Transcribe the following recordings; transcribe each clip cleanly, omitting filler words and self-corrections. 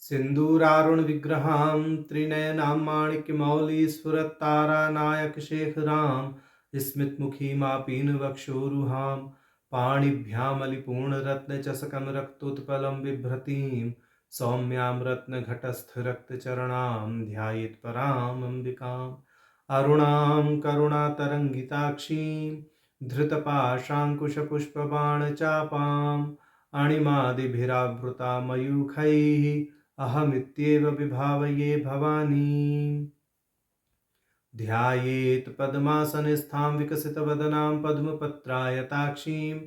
सिन्दूरारुण विग्रहां त्रिनयनां माणिक्यमौलिस्फुरत्तारानायकशेखरां स्मितमुखीमापीनवक्षोरुहां पाणिभ्यामलिपूर्णरत्नचषकं रक्तोत्पलं बिभ्रतीं सौम्यां रत्नघटस्थरक्तचरणां ध्यायेत् पराम् अम्बिकाम् अरुणां करुणातरङ्गिताक्षीं धृतपाशाङ्कुशपुष्पबाणचापाम् अणिमादिभिरावृता मयूखैः अहमित्येव विभावये भवानीम्। ध्यायेत् पद्मासनस्थां विकसितवदनां पद्मपत्रायताक्षीं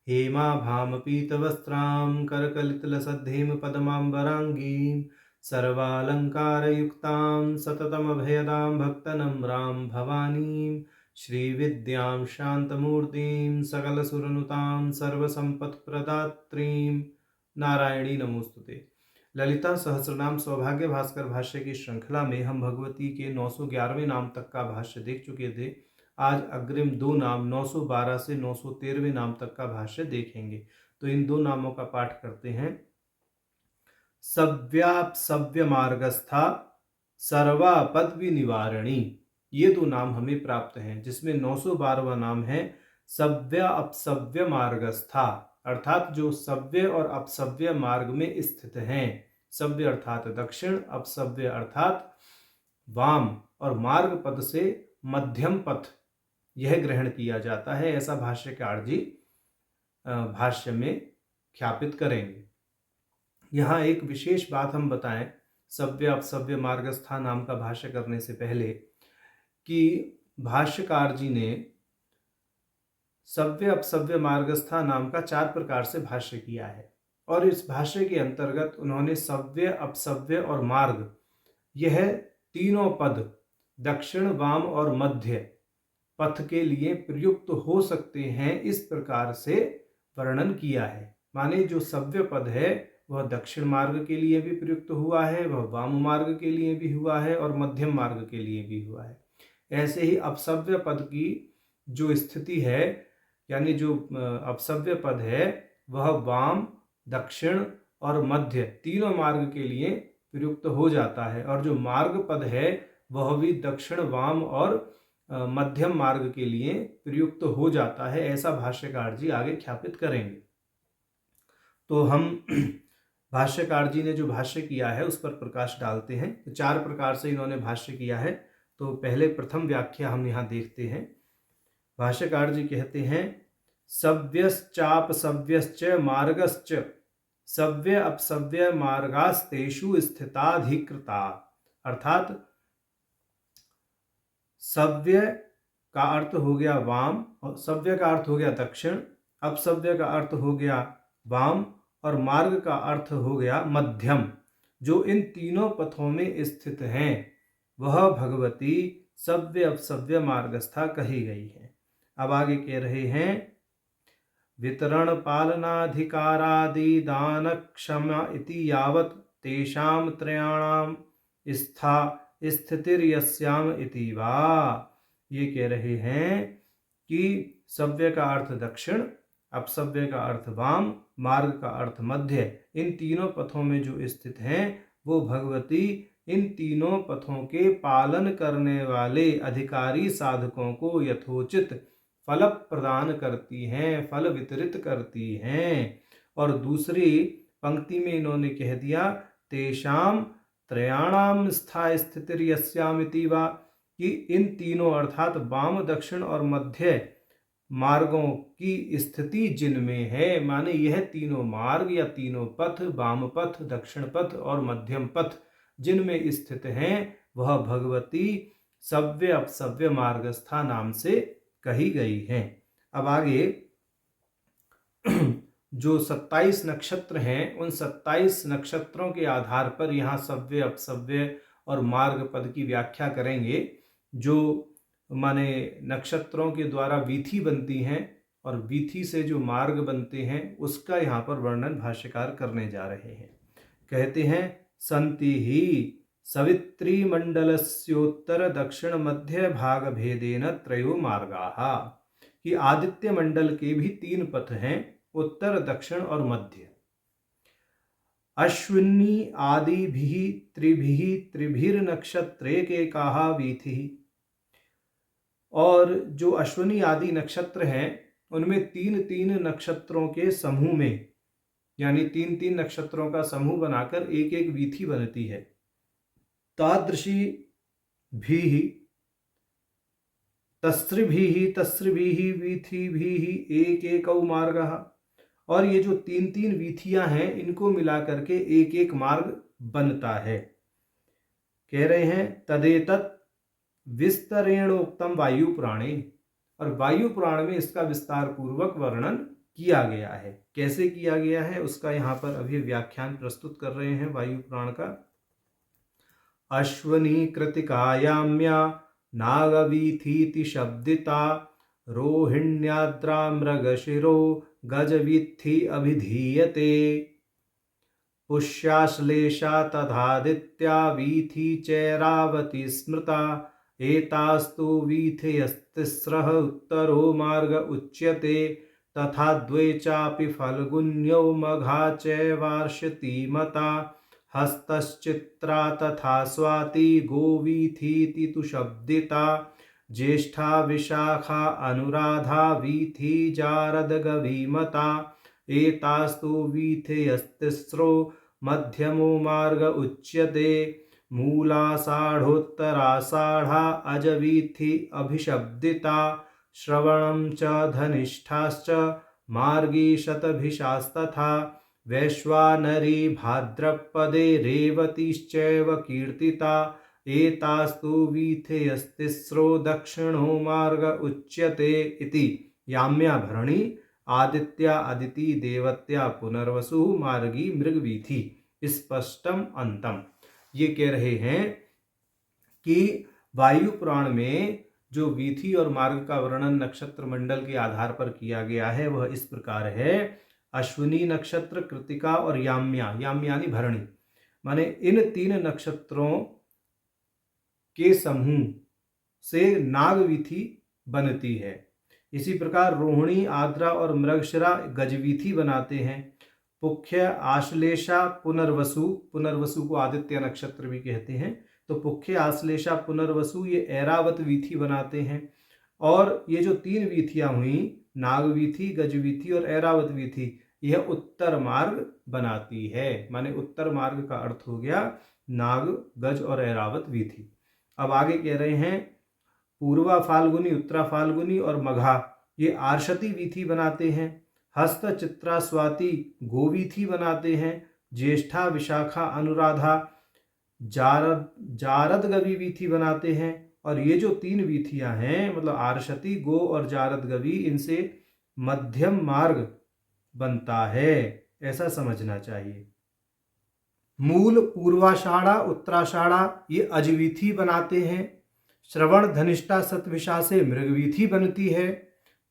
हेमाभामपीतवस्त्रां करकलितलसद्धेम पद्माम्बराङ्गीं सर्वालङ्कारयुक्तां सततमभयदां भक्तनम्रां भवानीं श्रीविद्यां शान्तमूर्तिं सकलसुरनुतां सर्वसम्पत्प्रदात्रीं नारायणी नमोस्तुते। ललिता सहस्रनाम सौभाग्य भास्कर भाष्य की श्रृंखला में हम भगवती के 911वें नाम तक का भाष्य देख चुके थे। आज अग्रिम दो नाम 912 से 913वें नाम तक का भाष्य देखेंगे। तो इन दो नामों का पाठ करते हैं। सव्यापसव्य मार्गस्था सर्वापद विनिवारणी, ये दो नाम हमें प्राप्त हैं, जिसमें 912वां नाम है सव्य अपसव्य मार्गस्था, अर्थात जो सव्य और अपसव्य मार्ग में स्थित हैं। सव्य अर्थात दक्षिण, अपसव्य अर्थात वाम, और मार्ग पद से मध्यम पथ यह ग्रहण किया जाता है, ऐसा भाष्यकार जी भाष्य में ख्यापित करेंगे। यहाँ एक विशेष बात हम बताएं सव्य अपसव्य मार्गस्था नाम का भाष्य करने से पहले, कि भाष्यकार जी ने सव्य अपसव्य मार्गस्था नाम का 4 प्रकार से भाष्य किया है, और इस भाष्य के अंतर्गत उन्होंने सव्य अपसव्य और मार्ग यह तीनों पद दक्षिण वाम और मध्य पथ के लिए प्रयुक्त हो सकते हैं, इस प्रकार से वर्णन किया है। माने जो सव्य पद है वह दक्षिण मार्ग के लिए भी प्रयुक्त हुआ है, वह वाम मार्ग के लिए भी हुआ है और मध्यम मार्ग के लिए भी हुआ है। ऐसे ही अपसव्य पद की जो स्थिति है, यानी जो अपसव्य पद है वह वाम, दक्षिण और मध्य तीनों मार्ग के लिए प्रयुक्त हो जाता है, और जो मार्ग पद है वह भी दक्षिण, वाम और मध्यम मार्ग के लिए प्रयुक्त हो जाता है, ऐसा भाष्यकार जी आगे ख्यापित करेंगे। तो हम भाष्यकार जी ने जो भाष्य किया है उस पर प्रकाश डालते हैं। तो 4 प्रकार से इन्होंने भाष्य किया है। तो पहले प्रथम व्याख्या हम यहाँ देखते हैं। भाष्यकार जी कहते हैं सव्यश्चापसव्यश्च मार्गश्च सव्य अपसव्य मार्गास्तेषु स्थिताधिकृता, अर्थात सव्य का अर्थ हो गया वाम, और सव्य का अर्थ हो गया दक्षिण, अपसव्य का अर्थ हो गया वाम, और मार्ग का अर्थ हो गया मध्यम। जो इन तीनों पथों में स्थित हैं वह भगवती सव्य अपसव्य मार्गस्था कही गई है। अब आगे कह रहे हैं वितरण पालनाधिकारादि दान क्षमा इति यावत तेषां त्रयाणाम स्था स्थितिर्यस्याम इति वा। ये कह रहे हैं कि सव्य का अर्थ दक्षिण, अपसव्य का अर्थ वाम, मार्ग का अर्थ मध्य, इन तीनों पथों में जो स्थित हैं वो भगवती इन तीनों पथों के पालन करने वाले अधिकारी साधकों को यथोचित फल प्रदान करती हैं, फल वितरित करती हैं। और दूसरी पंक्ति में इन्होंने कह दिया तेषाम त्रयाणाम स्था स्थितिर्यस्यामिति वा, कि इन तीनों अर्थात वाम, दक्षिण और मध्य मार्गों की स्थिति जिनमें है, माने यह तीनों मार्ग या तीनों पथ, वाम पथ, दक्षिण पथ और मध्यम पथ जिनमें स्थित हैं वह भगवती सव्य अपसव्य मार्गस्था नाम से कही गई हैं। अब आगे जो 27 नक्षत्र हैं उन 27 नक्षत्रों के आधार पर यहाँ सव्य अपसव्य और मार्ग पद की व्याख्या करेंगे। जो माने नक्षत्रों के द्वारा वीथी बनती हैं और वीथी से जो मार्ग बनते हैं उसका यहाँ पर वर्णन भाष्यकार करने जा रहे हैं। कहते हैं संति ही सवित्री मंडलस्योत्तर दक्षिण मध्य भाग भेदेन त्रयो मार्गाः, कि आदित्य मंडल के भी 3 पथ हैं, उत्तर, दक्षिण और मध्य। अश्विनी आदिभिः त्रिभिः त्रिभिर्नक्षत्रेकैकाः वीथिः। और जो अश्विनी आदि नक्षत्र हैं उनमें तीन तीन नक्षत्रों के समूह में, यानी तीन तीन नक्षत्रों का समूह बनाकर एक एक वीथी बनती है। तादृशी भी तस्त्रिभिः तस्त्रिभिः वीथिभिः एक एक मार्गः। और ये जो तीन तीन वीथियां हैं इनको मिला करके एक एक मार्ग बनता है। कह रहे हैं तदेतत् विस्तरेणोक्तम वायु पुराणे। और वायु पुराण में इसका विस्तार पूर्वक वर्णन किया गया है। कैसे किया गया है उसका यहाँ पर अभी व्याख्यान प्रस्तुत कर रहे हैं वायु पुराण का। अश्वनी कृतिकायाम्या नागवीथीति शब्दिता रोहिण्याद्रा मृगशिरो गजवीथी अभिधीयते। पुष्याश्लेषा तथादित्या वीथी चैरावती स्मृता एतास्तु वीथयस्तिस्रः उत्तरो मार्ग उच्यते। तथा द्वे चापि फल्गुन्यौ मघा चैवार्षति मता हस्तश्चित्रा तथा स्वाति गोवीथीति तु शब्दिता। ज्येष्ठा विशाखा अनुराधा वीथी जारदगवीमता एतास्तु वीथयस्तिस्रो मध्यमो मार्ग उच्यते। मूलाषाढोत्तराषाढा अजवीथि अभिशब्दिता। श्रवणं च धनिष्ठाश्च मार्गी शतभिषास्तथा। वैश्वानरी भाद्रपदे रेवतीश्चैव कीर्तिता। एतास्तु वीथयस्तिस्रो दक्षिणो मार्ग उच्यते इति। याम्या भरणी आदित्या अदिति देवत्या पुनर्वसु मार्गी मृगवीथि स्पष्टम अंतम। ये कह रहे हैं कि वायु पुराण में जो वीथी और मार्ग का वर्णन नक्षत्र मंडल के आधार पर किया गया है वह इस प्रकार है। अश्विनी नक्षत्र, कृतिका और याम्या, यानी भरणी, माने इन तीन नक्षत्रों के समूह से नागवीथी बनती है। इसी प्रकार रोहिणी, आद्रा और मृगशिरा गजवीथी बनाते हैं। पुख्य, आश्लेषा, पुनर्वसु, पुनर्वसु को आदित्य नक्षत्र भी कहते हैं, तो पुख्य, आश्लेषा, पुनर्वसु ये ऐरावत वीथी बनाते हैं। और ये जो तीन वीथियां हुई, नागवीथी, गजवीथी और ऐरावत वीथी, यह उत्तर मार्ग बनाती है। माने उत्तर मार्ग का अर्थ हो गया नाग, गज और ऐरावत वीथी। अब आगे कह रहे हैं पूर्वा फाल्गुनी, उत्तरा फाल्गुनी और मघा ये आर्षति वीथी बनाते हैं। हस्त, चित्रा, स्वाति गोवीथी बनाते हैं। ज्येष्ठा, विशाखा, अनुराधा जारद गवी वीथी बनाते हैं। और ये जो तीन वीथियां हैं मतलब आर्षति, गो और जारद गवी, इनसे मध्यम मार्ग बनता है, ऐसा समझना चाहिए। मूल पूर्वाषाढ़ा, उत्तराषाढ़ा ये अजवीथी बनाते हैं। श्रवण, धनिष्ठा, शतभिषा से मृगवीथी बनती है।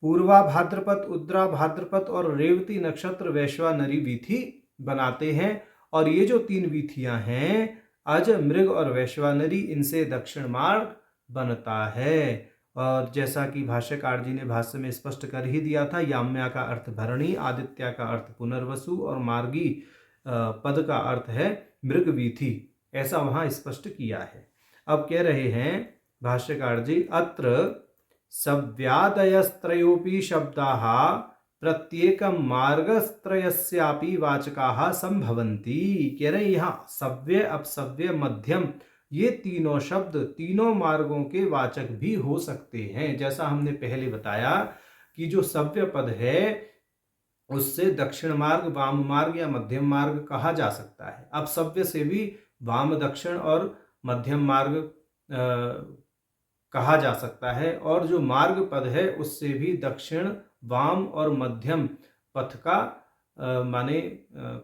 पूर्वा भाद्रपद, उद्रा भाद्रपद और रेवती नक्षत्र वैश्वानरी वीथी बनाते हैं। और ये जो तीन वीथियां हैं अज, मृग और वैश्वानरी, इनसे दक्षिण मार्ग बनता है। और जैसा कि भाष्यकार जी ने भाष्य में स्पष्ट कर ही दिया था, याम्या का अर्थ भरणी, आदित्य का अर्थ पुनर्वसु और मार्गी पद का अर्थ है मृगवीथी, ऐसा वहां स्पष्ट किया है। अब कह रहे हैं भाष्यकार जी, अत्र सव्यादयस्त्रयोपि शब्दाः प्रत्येकं मार्गस्त्रयस्यापि वाचकाः संभवन्ति। कह रहे यहाँ सव्य, अपसव्य, मध्यम ये तीनों शब्द तीनों मार्गों के वाचक भी हो सकते हैं। जैसा हमने पहले बताया कि जो सव्य पद है उससे दक्षिण मार्ग, वाम मार्ग या मध्यम मार्ग कहा जा सकता है। अपसव्य से भी वाम, दक्षिण और मध्यम मार्ग कहा जा सकता है। और जो मार्ग पद है उससे भी दक्षिण, वाम और मध्यम पथ का माने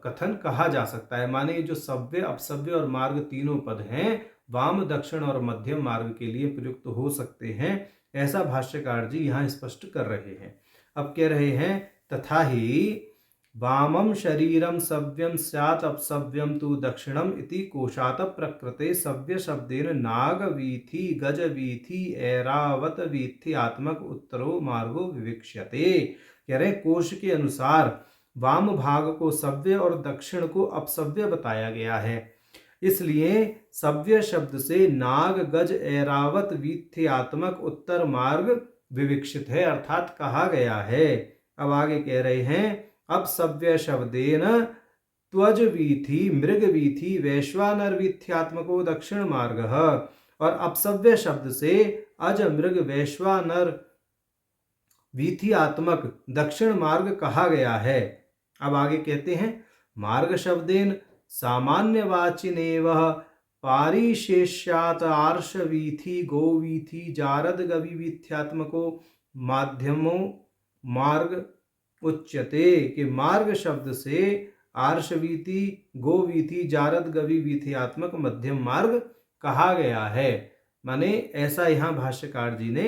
कथन कहा जा सकता है। माने जो सव्य, अपसव्य और मार्ग तीनों पद हैं वाम, दक्षिण और मध्यम मार्ग के लिए प्रयुक्त हो सकते हैं, ऐसा भाष्यकार जी यहाँ स्पष्ट कर रहे हैं। अब कह रहे हैं तथा ही वामं शरीरं सव्यं स्यात् अपसव्यं तु दक्षिणम् इति कोशात प्रकृते सव्य शब्देन नागवीथी, गजवीथी, ऐरावत वीथ्यात्मक उत्तरो मार्गो विविक्ष्यते। कह रहे कोश के अनुसार वाम भाग को सव्य और दक्षिण को अपसव्य बताया गया है। इसलिए सव्य शब्द से नाग, गज, ऐरावत, वीथ्यात्मक उत्तर मार्ग विवक्षित है, अर्थात कहा गया है। अब आगे कह रहे हैं अपसव्य शब्देन त्वज वीथि, मृग वीथि, वैश्वानर वीथ्यात्मको दक्षिण मार्ग। और अपसव्य शब्द से अज, मृग, वैश्वानर वीथ्यात्मक दक्षिण मार्ग कहा गया है। अब आगे कहते हैं मार्ग शब्देन सामान्यवाचिनेव पारिशेष्यात आर्ष वीथि, गोवीथि, जारद, गवि वीथ्यात्मको माध्यमो मार्ग उच्यते। कि मार्ग शब्द से आर्षवीति, गोवीथि, जारद, गवि वीथ्यात्मक मध्यम मार्ग कहा गया है। माने ऐसा यहाँ भाष्यकार जी ने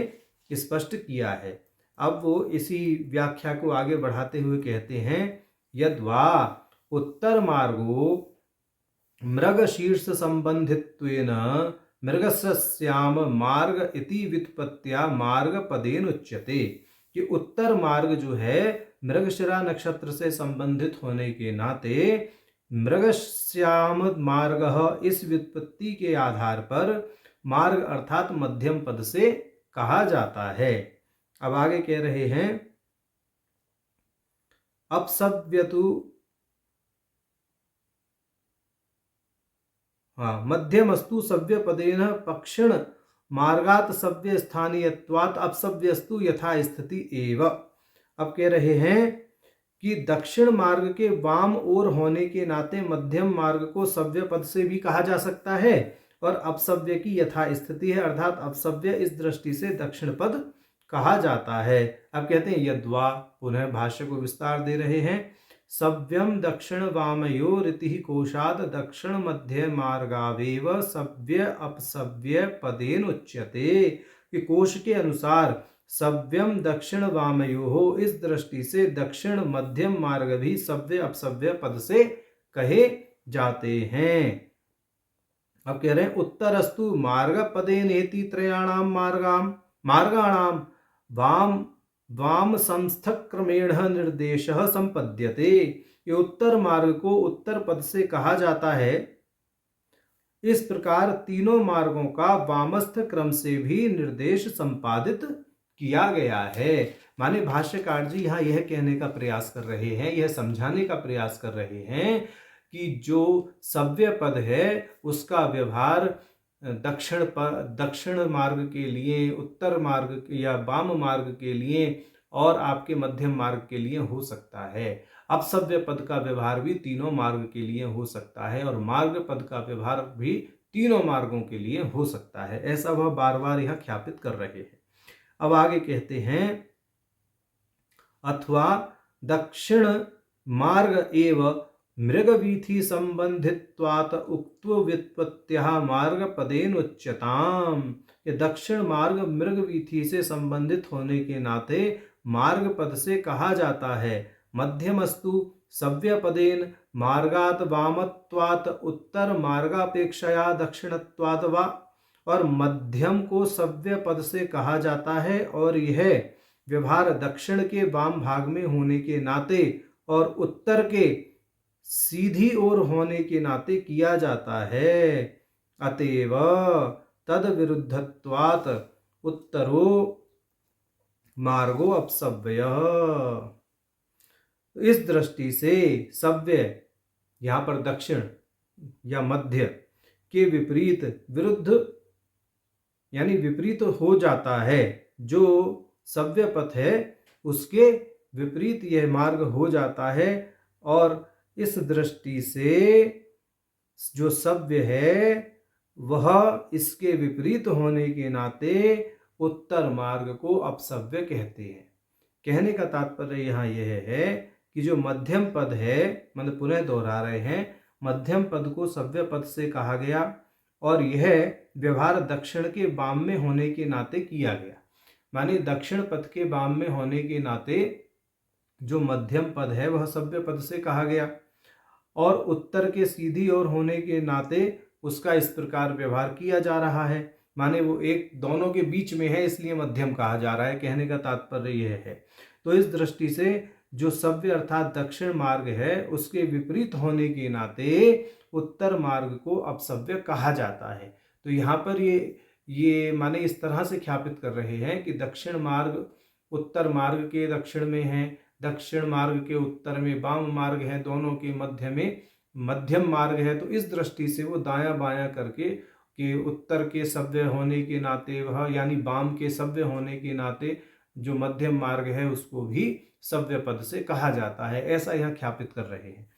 स्पष्ट किया है। अब वो इसी व्याख्या को आगे बढ़ाते हुए कहते हैं यद्वा उत्तर मार्गो मृग शीर्ष संबंधित्वेन मृगस्याम मार्ग इति व्युत्पत्त्या मार्ग पदेन उच्यते। कि उत्तर मार्ग जो है मृगशिरा नक्षत्र से संबंधित होने के नाते मृगश्याम मार्ग इस व्युत्पत्ति के आधार पर मार्ग अर्थात मध्यम पद से कहा जाता है। अब आगे कह रहे हैं अपसव्यतु मध्यमस्तु सव्य पदेन पक्षिण मार्गात सव्य स्थानीयत्वात् अपसव्यस्तु यथा स्थिति एव। अब कह रहे हैं कि दक्षिण मार्ग के वाम ओर होने के नाते मध्यम मार्ग को सव्य पद से भी कहा जा सकता है और अपसव्य की यथा स्थिति है, अर्थात अपसव्य इस दृष्टि से दक्षिण पद कहा जाता है। अब कहते हैं यद्वा, पुनः भाष्य को विस्तार दे रहे हैं, सव्यम दक्षिण वामयो रीति कोशात दक्षिण मध्य मार्गावेव सव्य अपसव्य पदेन उच्यते। कि कोश के अनुसार सव्यम दक्षिण वामयो इस दृष्टि से दक्षिण मध्यम मार्ग भी सव्य अपसव्य पद से कहे जाते हैं। अब कह रहे हैं उत्तरस्तु मार्ग पदेनेति त्रयाणाम मार्गाणाम वाम संस्थक क्रमेण निर्देश संपद्यते। ये उत्तर मार्ग को उत्तर पद से कहा जाता है। इस प्रकार तीनों मार्गों का वामस्थ क्रम से भी निर्देश संपादित किया गया है। माने भाष्यकार जी यहाँ यह कहने का प्रयास कर रहे हैं, यह समझाने का प्रयास कर रहे हैं कि जो सव्य पद है उसका व्यवहार दक्षिण मार्ग के लिए, उत्तर मार्ग या वाम मार्ग के लिए और आपके मध्यम मार्ग के लिए हो सकता है। अपसव्य पद का व्यवहार भी तीनों मार्ग के लिए हो सकता है और मार्ग पद का व्यवहार भी तीनों मार्गों के लिए हो सकता है। ऐसा वह बार बार यह ख्यापित कर रहे हैं। अब आगे कहते हैं अथवा दक्षिण मार्ग एव मृगवीथि संबंधित्वात् उक्त्व व्युत्पत्त्याः मार्ग पदेन उच्यताम्। ये दक्षिण मार्ग मृगवीथि से संबंधित होने के नाते मार्ग पद से कहा जाता है। मध्यमस्तु सव्य पदेन मार्गात वामत्वात् उत्तर मार्गापेक्षया दक्षिणत्वात् वा। और मध्यम को सव्य पद से कहा जाता है और यह व्यवहार दक्षिण के वाम भाग में होने के नाते और उत्तर के सीधी ओर होने के नाते किया जाता है। अतएव तद विरुद्धत्वात् उत्तरो मार्गो अपसव्य। इस दृष्टि से सव्य यहाँ पर दक्षिण या मध्य के विपरीत विरुद्ध यानी विपरीत हो जाता है। जो सव्य पथ है उसके विपरीत यह मार्ग हो जाता है और इस दृष्टि से जो सव्य है वह इसके विपरीत होने के नाते उत्तर मार्ग को अपसव्य कहते हैं। कहने का तात्पर्य यहाँ यह है कि जो मध्यम पद है, मतलब पुनः दोहरा रहे हैं, मध्यम पद को सव्य पद से कहा गया और यह व्यवहार दक्षिण के वाम में होने के नाते किया गया। माने दक्षिण पद के वाम में होने के नाते जो मध्यम पद है वह सव्य पद से कहा गया और उत्तर के सीधी ओर होने के नाते उसका इस प्रकार व्यवहार किया जा रहा है। माने वो एक दोनों के बीच में है इसलिए मध्यम कहा जा रहा है। कहने का तात्पर्य यह है। तो इस दृष्टि से जो सव्य अर्थात दक्षिण मार्ग है उसके विपरीत होने के नाते उत्तर मार्ग को अपसव्य कहा जाता है। तो यहाँ पर ये माने इस तरह से ख्यापित कर रहे हैं कि दक्षिण मार्ग उत्तर मार्ग के दक्षिण में है, दक्षिण मार्ग के उत्तर में वाम मार्ग है, दोनों के मध्य में मध्यम मार्ग है। तो इस दृष्टि से वो दायां बायां करके कि उत्तर के सव्य होने के नाते वह यानी वाम के सव्य होने के नाते जो मध्यम मार्ग है उसको भी सव्य पद से कहा जाता है, ऐसा यह ख्यापित कर रहे हैं।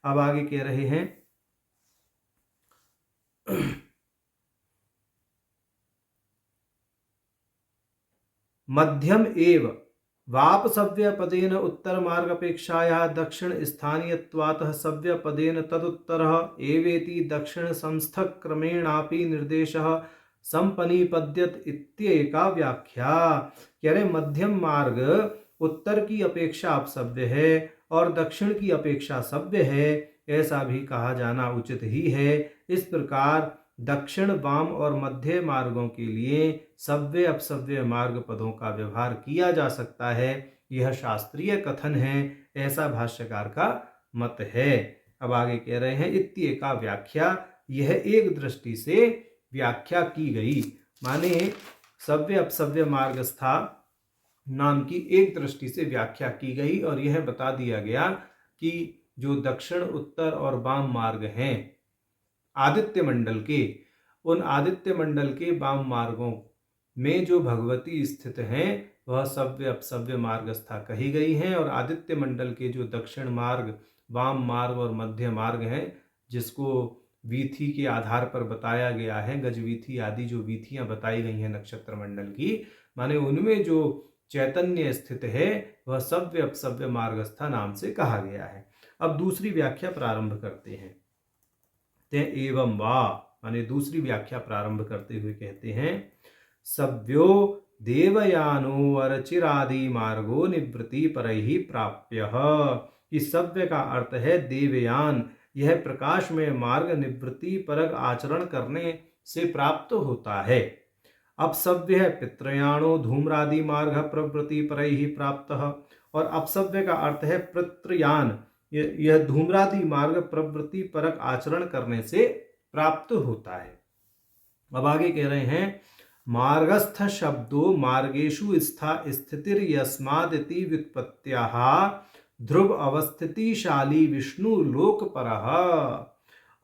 अब आगे कह रहे हैं मध्यम एव वाप सव्य पदेन उत्तर मार्ग अपेक्षाया दक्षिण स्थानीयत्वातः सव्य पदेन तदुत्तरः एवेति दक्षिण संस्थक क्रमेणापि निर्देशः संपनिपद्यत इत्येका व्याख्या। कह रहे मध्यम मार्ग उत्तर की अपेक्षा अपसव्य है और दक्षिण की अपेक्षा सव्य है, ऐसा भी कहा जाना उचित ही है। इस प्रकार दक्षिण वाम और मध्य मार्गों के लिए सव्य अपसव्य मार्ग पदों का व्यवहार किया जा सकता है, यह शास्त्रीय कथन है, ऐसा भाष्यकार का मत है। अब आगे कह रहे हैं इत्येका व्याख्या, यह एक दृष्टि से व्याख्या की गई, माने सव्य अपसव्य मार्गस्था नाम की एक दृष्टि से व्याख्या की गई और यह बता दिया गया कि जो दक्षिण उत्तर और वाम मार्ग हैं आदित्य मंडल के, उन आदित्य मंडल के वाम मार्गों में जो भगवती स्थित हैं वह सव्य अपसव्य मार्गस्था कही गई हैं, और आदित्य मंडल के जो दक्षिण मार्ग वाम मार्ग और मध्य मार्ग हैं जिसको वीथी के आधार पर बताया गया है, गजवीथी आदि जो वीथियां बताई गई हैं नक्षत्र मंडल की, माने उनमें जो चैतन्य स्थित है वह सव्य अपसव्य मार्गस्था नाम से कहा गया है। अब दूसरी व्याख्या प्रारंभ करते हैं। ते एवं वा माने दूसरी व्याख्या प्रारंभ करते हुए कहते हैं सव्यो देवयानो अर्चिरादि मार्गो निवृत्ति परैहि प्राप्य। कि सव्य का अर्थ है देवयान, यह प्रकाश में मार्ग निवृत्ति परक आचरण करने से प्राप्त होता है। अपसव्य है पितृयाणो धूम्रादि मार्ग प्रवृत्ति परैहि प्राप्त, और अपसव्य का अर्थ है पितृयान, यह धूम्रादि मार्ग प्रवृत्ति परक आचरण करने से प्राप्त होता है। अब आगे कह रहे हैं मार्गस्थ शब्दो मार्गेषु स्थितिर यस्मादिति व्युत्पत्त्याः ध्रुव अवस्थितिशाली विष्णु लोक परः।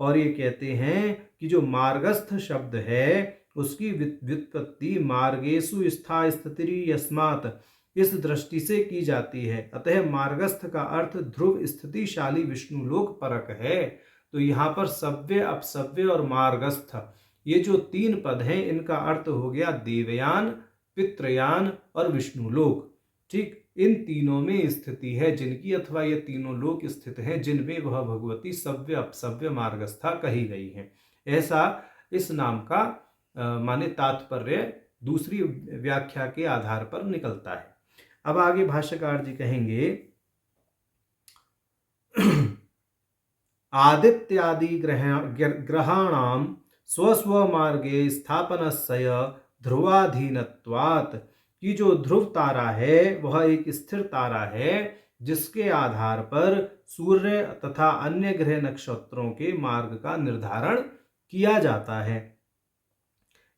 और ये कहते हैं कि जो मार्गस्थ शब्द है उसकी व्युत्पत्ति मार्गेषु स्थितिर यस्मात् इस दृष्टि से की जाती है, अतः मार्गस्थ का अर्थ ध्रुव स्थितिशाली विष्णु लोक परक है। तो यहाँ पर सव्य अपसव्य और मार्गस्थ ये जो तीन पद हैं इनका अर्थ हो गया देवयान, पितृयान और विष्णुलोक। ठीक, इन तीनों में स्थिति है जिनकी, अथवा ये तीनों लोक स्थित हैं जिनमें वह भगवती सव्य अपसव्य मार्गस्था कही गई है, ऐसा इस नाम का माने तात्पर्य दूसरी व्याख्या के आधार पर निकलता है। अब आगे भाष्यकार जी कहेंगे आदित्यादि ग्रहाणाम स्वस्व मार्गे स्थापनस्य ध्रुवाधीनत्वात्, कि जो ध्रुव तारा है वह एक स्थिर तारा है जिसके आधार पर सूर्य तथा अन्य ग्रह नक्षत्रों के मार्ग का निर्धारण किया जाता है।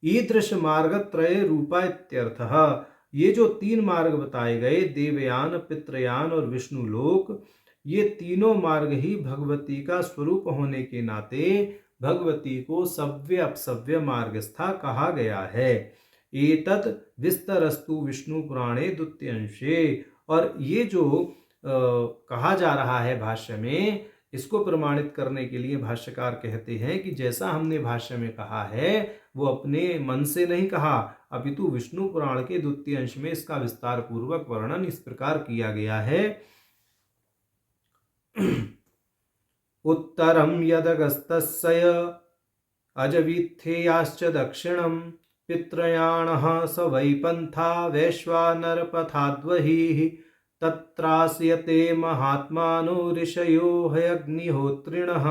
ईदृश मार्गत्रय रूपा इत्यर्थः, ये जो तीन मार्ग बताए गए देवयान, पितृयान और विष्णुलोक, ये तीनों मार्ग ही भगवती का स्वरूप होने के नाते भगवती को सव्य अपसव्य मार्गस्था कहा गया है। एतत् विस्तरस्तु विष्णु पुराणे द्वितीयांशे, और ये जो कहा जा रहा है भाष्य में, इसको प्रमाणित करने के लिए भाष्यकार कहते हैं कि जैसा हमने भाष्य में कहा है वो अपने मन से नहीं कहा, अपितु विष्णु पुराण के द्वितीय अंश में इसका विस्तार पूर्वक वर्णन इस प्रकार किया गया है। उत्तरम यदगस्तस्य अजवीथेयाश्च दक्षिणम पितृयाणः स वै पंथा वैश्वानरपथाद्वहिः तत्रास्यते महात्मानो ऋषयो हयग्निहोत्रिणः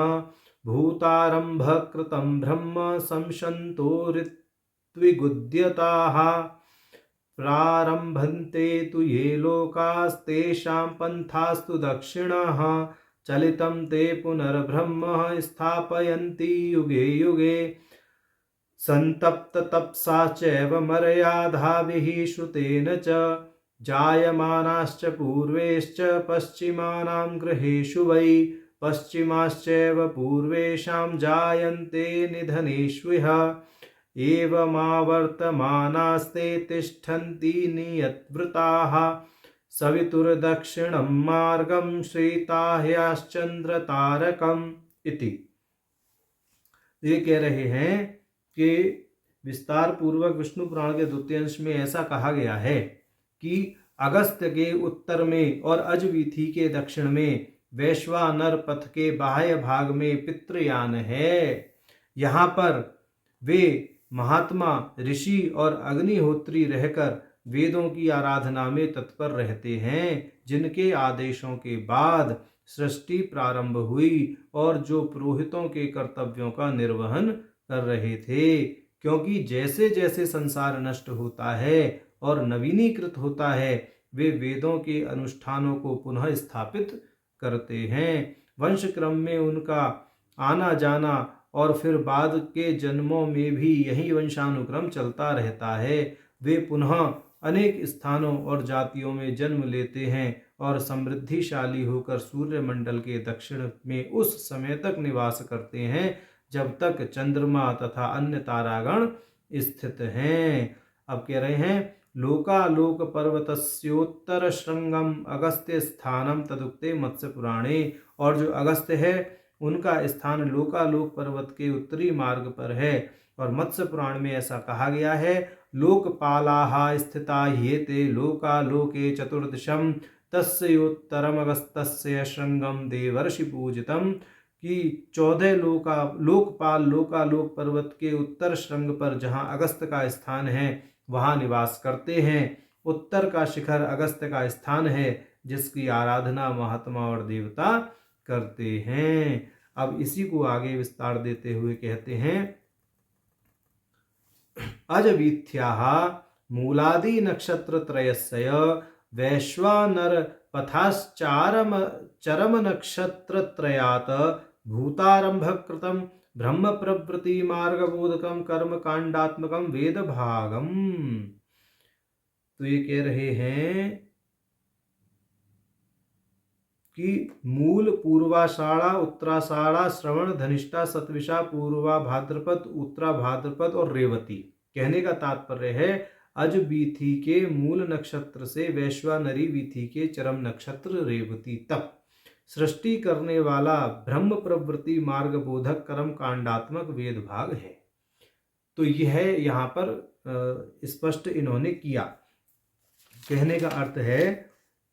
भूतारंभ कृतं ब्रह्म संशन्तो ऋत्विगुद्यताः प्रारम्भन्ते तु ये लोकास्तेषां पन्थास्तु दक्षिणः चलितं ते पुनर्ब्रह्म स्थापयन्ति युगे युगे सन्तप्ततपसा चैव मर्यादाभिः श्रुतेन च जायमानाश्च पूर्वेश्च पश्चिमानां गृहेषु वै पश्चिमाश्चैव पूर्वेषां जायन्ते निधनेष्विह एवमावर्तमानास्ते तिष्ठन्ति नियतवृताः सवितुर्दक्षिणं मार्गं श्वेताह्याश्चन्द्रतारकम् इति। ये कह रहे हैं कि विस्तार पूर्वक विष्णु पुराण के द्वितीय अंश में ऐसा कहा गया है कि अगस्त्य के उत्तर में और अजवीथी के दक्षिण में वैश्वानर पथ के बाह्य भाग में पितृयान है। यहाँ पर वे महात्मा ऋषि और अग्निहोत्री रहकर वेदों की आराधना में तत्पर रहते हैं, जिनके आदेशों के बाद सृष्टि प्रारंभ हुई और जो पुरोहितों के कर्तव्यों का निर्वहन कर रहे थे। क्योंकि जैसे जैसे संसार नष्ट होता है और नवीनीकृत होता है, वे वेदों के अनुष्ठानों को पुनः स्थापित करते हैं। वंश क्रम में उनका आना जाना और फिर बाद के जन्मों में भी यही वंशानुक्रम चलता रहता है। वे पुनः अनेक स्थानों और जातियों में जन्म लेते हैं और समृद्धिशाली होकर सूर्यमंडल के दक्षिण में उस समय तक निवास करते हैं जब तक चंद्रमा तथा अन्य तारागण स्थित हैं। अब कह रहे हैं लोकालोक पर्वतस्योत्तर श्रृंगम अगस्त्य स्थानम तदुक्ते मत्स्य पुराणे। और जो अगस्त्य है उनका स्थान लोकालोक पर्वत के उत्तरी मार्ग पर है और मत्स्य पुराण में ऐसा कहा गया है लोकपालाः स्थिता ह्येते लोकालोके चतुर्दशम तस्योत्तरम अगस्त्यस्य श्रृंगम देवर्षि पूजितम कि 14 लोकपाल लोकालोक पर्वत के उत्तर श्रृंग पर जहाँ अगस्त्य का स्थान है वहाँ निवास करते हैं। उत्तर का शिखर अगस्त्य का स्थान है जिसकी आराधना महात्मा और देवता करते हैं। अब इसी को आगे विस्तार देते हुए कहते हैं अजवीथ्याः मूलादि नक्षत्र त्रयस्य वैश्वानर पथाश्चारम चरम नक्षत्र त्रयात भूतारंभ कृतम ब्रह्म प्रवृत्ति मार्गबोधकम कर्म कांडात्मकम वेद भागम। तो ये कह रहे हैं कि मूल पूर्वाषाढ़ा उत्तराषाढ़ा श्रवण धनिष्ठा सतविषा पूर्वा भाद्रपद उत्तरा भाद्रपद और रेवती। कहने का तात्पर्य है अजवीथी के मूल नक्षत्र से वैश्वानरी वीथी के चरम नक्षत्र रेवती तक सृष्टि करने वाला ब्रह्म प्रवृत्ति मार्ग बोधक कर्म कांडात्मक वेद भाग है। तो यह यहाँ पर स्पष्ट इन्होंने किया। कहने का अर्थ है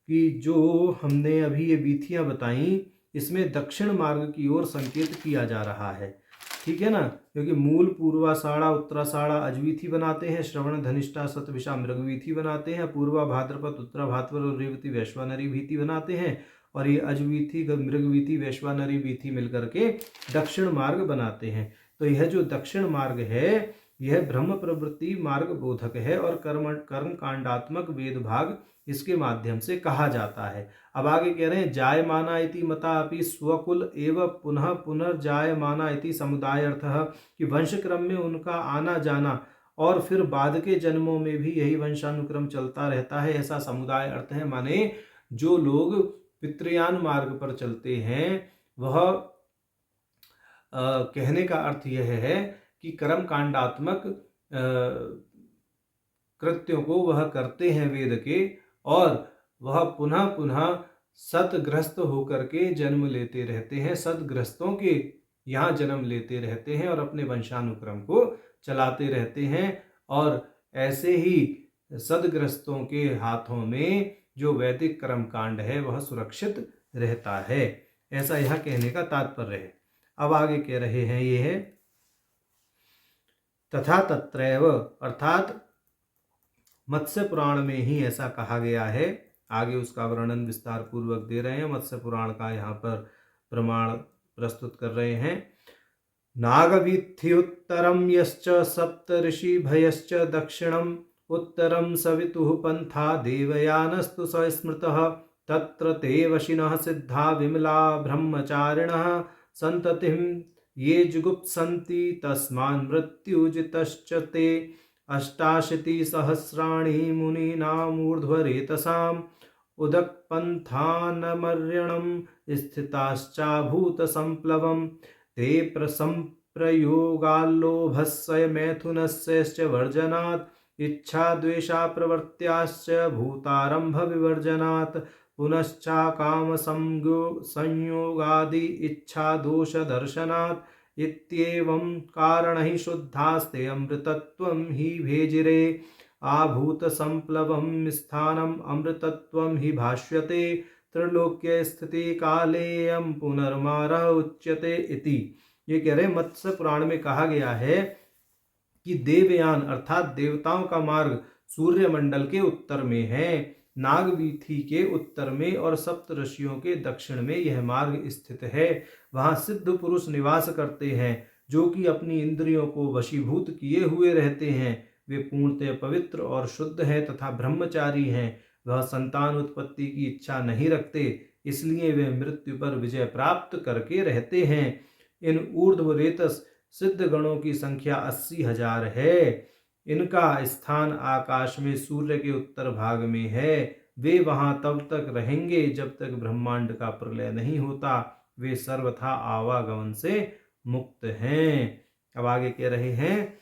कि जो हमने अभी ये वीथियां बताई इसमें दक्षिण मार्ग की ओर संकेत किया जा रहा है, ठीक है ना। क्योंकि मूल पूर्वाषाढ़ा उत्तराषाढ़ा अजवीथी बनाते हैं, श्रवण धनिष्ठा सतविषा मृगवीथी बनाते हैं, पूर्वा भाद्रपद उत्तरा भाद्रपद और रेवती वैश्वानरी वीथी बनाते हैं और ये अजवीथी मृगवीथी वैश्वानरी वीथी मिलकर के दक्षिण मार्ग बनाते हैं। तो यह जो दक्षिण मार्ग है यह ब्रह्म प्रवृत्ति मार्ग बोधक है और कर्म कांडात्मक वेद भाग इसके माध्यम से कहा जाता है। अब आगे कह रहे हैं जायमाना इति मता अपि स्वकुल एव पुनः पुनर्जायमाना इति समुदाय अर्थः कि वंश क्रम में उनका आना जाना और फिर बाद के जन्मों में भी यही वंशानुक्रम चलता रहता है, ऐसा समुदाय अर्थ है। माने जो लोग पितृयान मार्ग पर चलते हैं वह कहने का अर्थ यह है कि कर्म कांडात्मक कृत्यों को वह करते हैं वेद के और वह पुनः पुनः सतग्रस्त होकर के जन्म लेते रहते हैं, सतग्रस्तों के यहाँ जन्म लेते रहते हैं और अपने वंशानुक्रम को चलाते रहते हैं। और ऐसे ही सदग्रस्तों के हाथों में जो वैदिक कर्म कांड है वह सुरक्षित रहता है, ऐसा यह कहने का तात्पर्य है। अब आगे कह रहे हैं ये है तथा तत्रैव अर्थात मत्स्य पुराण में ही ऐसा कहा गया है। आगे उसका वर्णन विस्तार पूर्वक दे रहे हैं, मत्स्य पुराण का यहाँ पर प्रमाण प्रस्तुत कर रहे हैं। नागवीथ्युत्तरम यश्च सप्त ऋषि भयश्च दक्षिणम उत्तरं सवितुः पन्था देवयानस्तु स स्मृतः तत्र ते वशिनः सिद्धा विमला ब्रह्मचारिणः सन्ततिं ये जुगुप्सन्ति तस्मान् मृत्युजितश्च ते अष्टाशीतिसहस्राणि मुनीनामूर्ध्वरेतसाम् उदक्पन्थानमर्यणं स्थिताश्चाभूतसम्प्लवम् ते प्रसम्प्रयोगाल्लोभस्य मैथुनस्यश्च वर्जनात् इच्छाद्वेषाप्रवृत्त्याश्च भूतारम्भविवर्जनात् पुनश्चाकामसंयोगादि इच्छादोषदर्शनात् इत्येवं कारणैः शुद्धास्ते अमृतत्वं हि भेजिरे आभूतसम्प्लवं स्थानम् अमृतत्वं हि भाष्यते त्रैलोक्य स्थिति कालेयं पुनर्मारः उच्यते इति। ये कह रहे मत्स्य पुराण में कहा गया है कि देवयान अर्थात देवताओं का मार्ग सूर्य मंडल के उत्तर में है, नागवीथी के उत्तर में और सप्त ऋषियों के दक्षिण में यह मार्ग स्थित है। वहां सिद्ध पुरुष निवास करते हैं जो कि अपनी इंद्रियों को वशीभूत किए हुए रहते हैं। वे पूर्णतः पवित्र और शुद्ध हैं तथा ब्रह्मचारी हैं। वह संतान उत्पत्ति की इच्छा नहीं रखते, इसलिए वे मृत्यु पर विजय प्राप्त करके रहते हैं। इन ऊर्ध्वरेतस सिद्ध गणों की संख्या 80,000 है। इनका स्थान आकाश में सूर्य के उत्तर भाग में है। वे वहां तब तक रहेंगे जब तक ब्रह्मांड का प्रलय नहीं होता। वे सर्वथा आवागमन से मुक्त हैं। अब आगे कह रहे हैं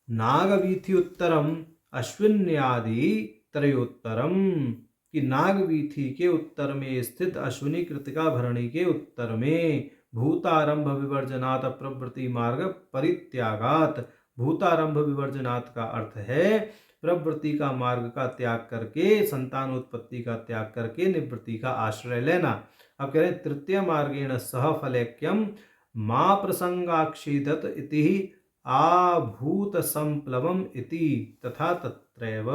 नागवीथि उत्तरम अश्विन्यादि त्रयोत्तरम, कि नागवीथि के उत्तर में स्थित अश्विनी कृतिका भरणी के उत्तर में भूतारंभ विवर्जनात् प्रवृत्ति मार्ग परित्यागात। भूतारंभ विवर्जनात् का अर्थ है प्रवृत्ति का मार्ग का त्याग करके, संतानोत्पत्ति का त्याग करके निवृत्ति का आश्रय लेना। अब कह रहे तृतीय मार्गेण सह फलैक्यम मा प्रसंगाक्षिदत इति आभूत संप्लवम इति तथा तत्रैव।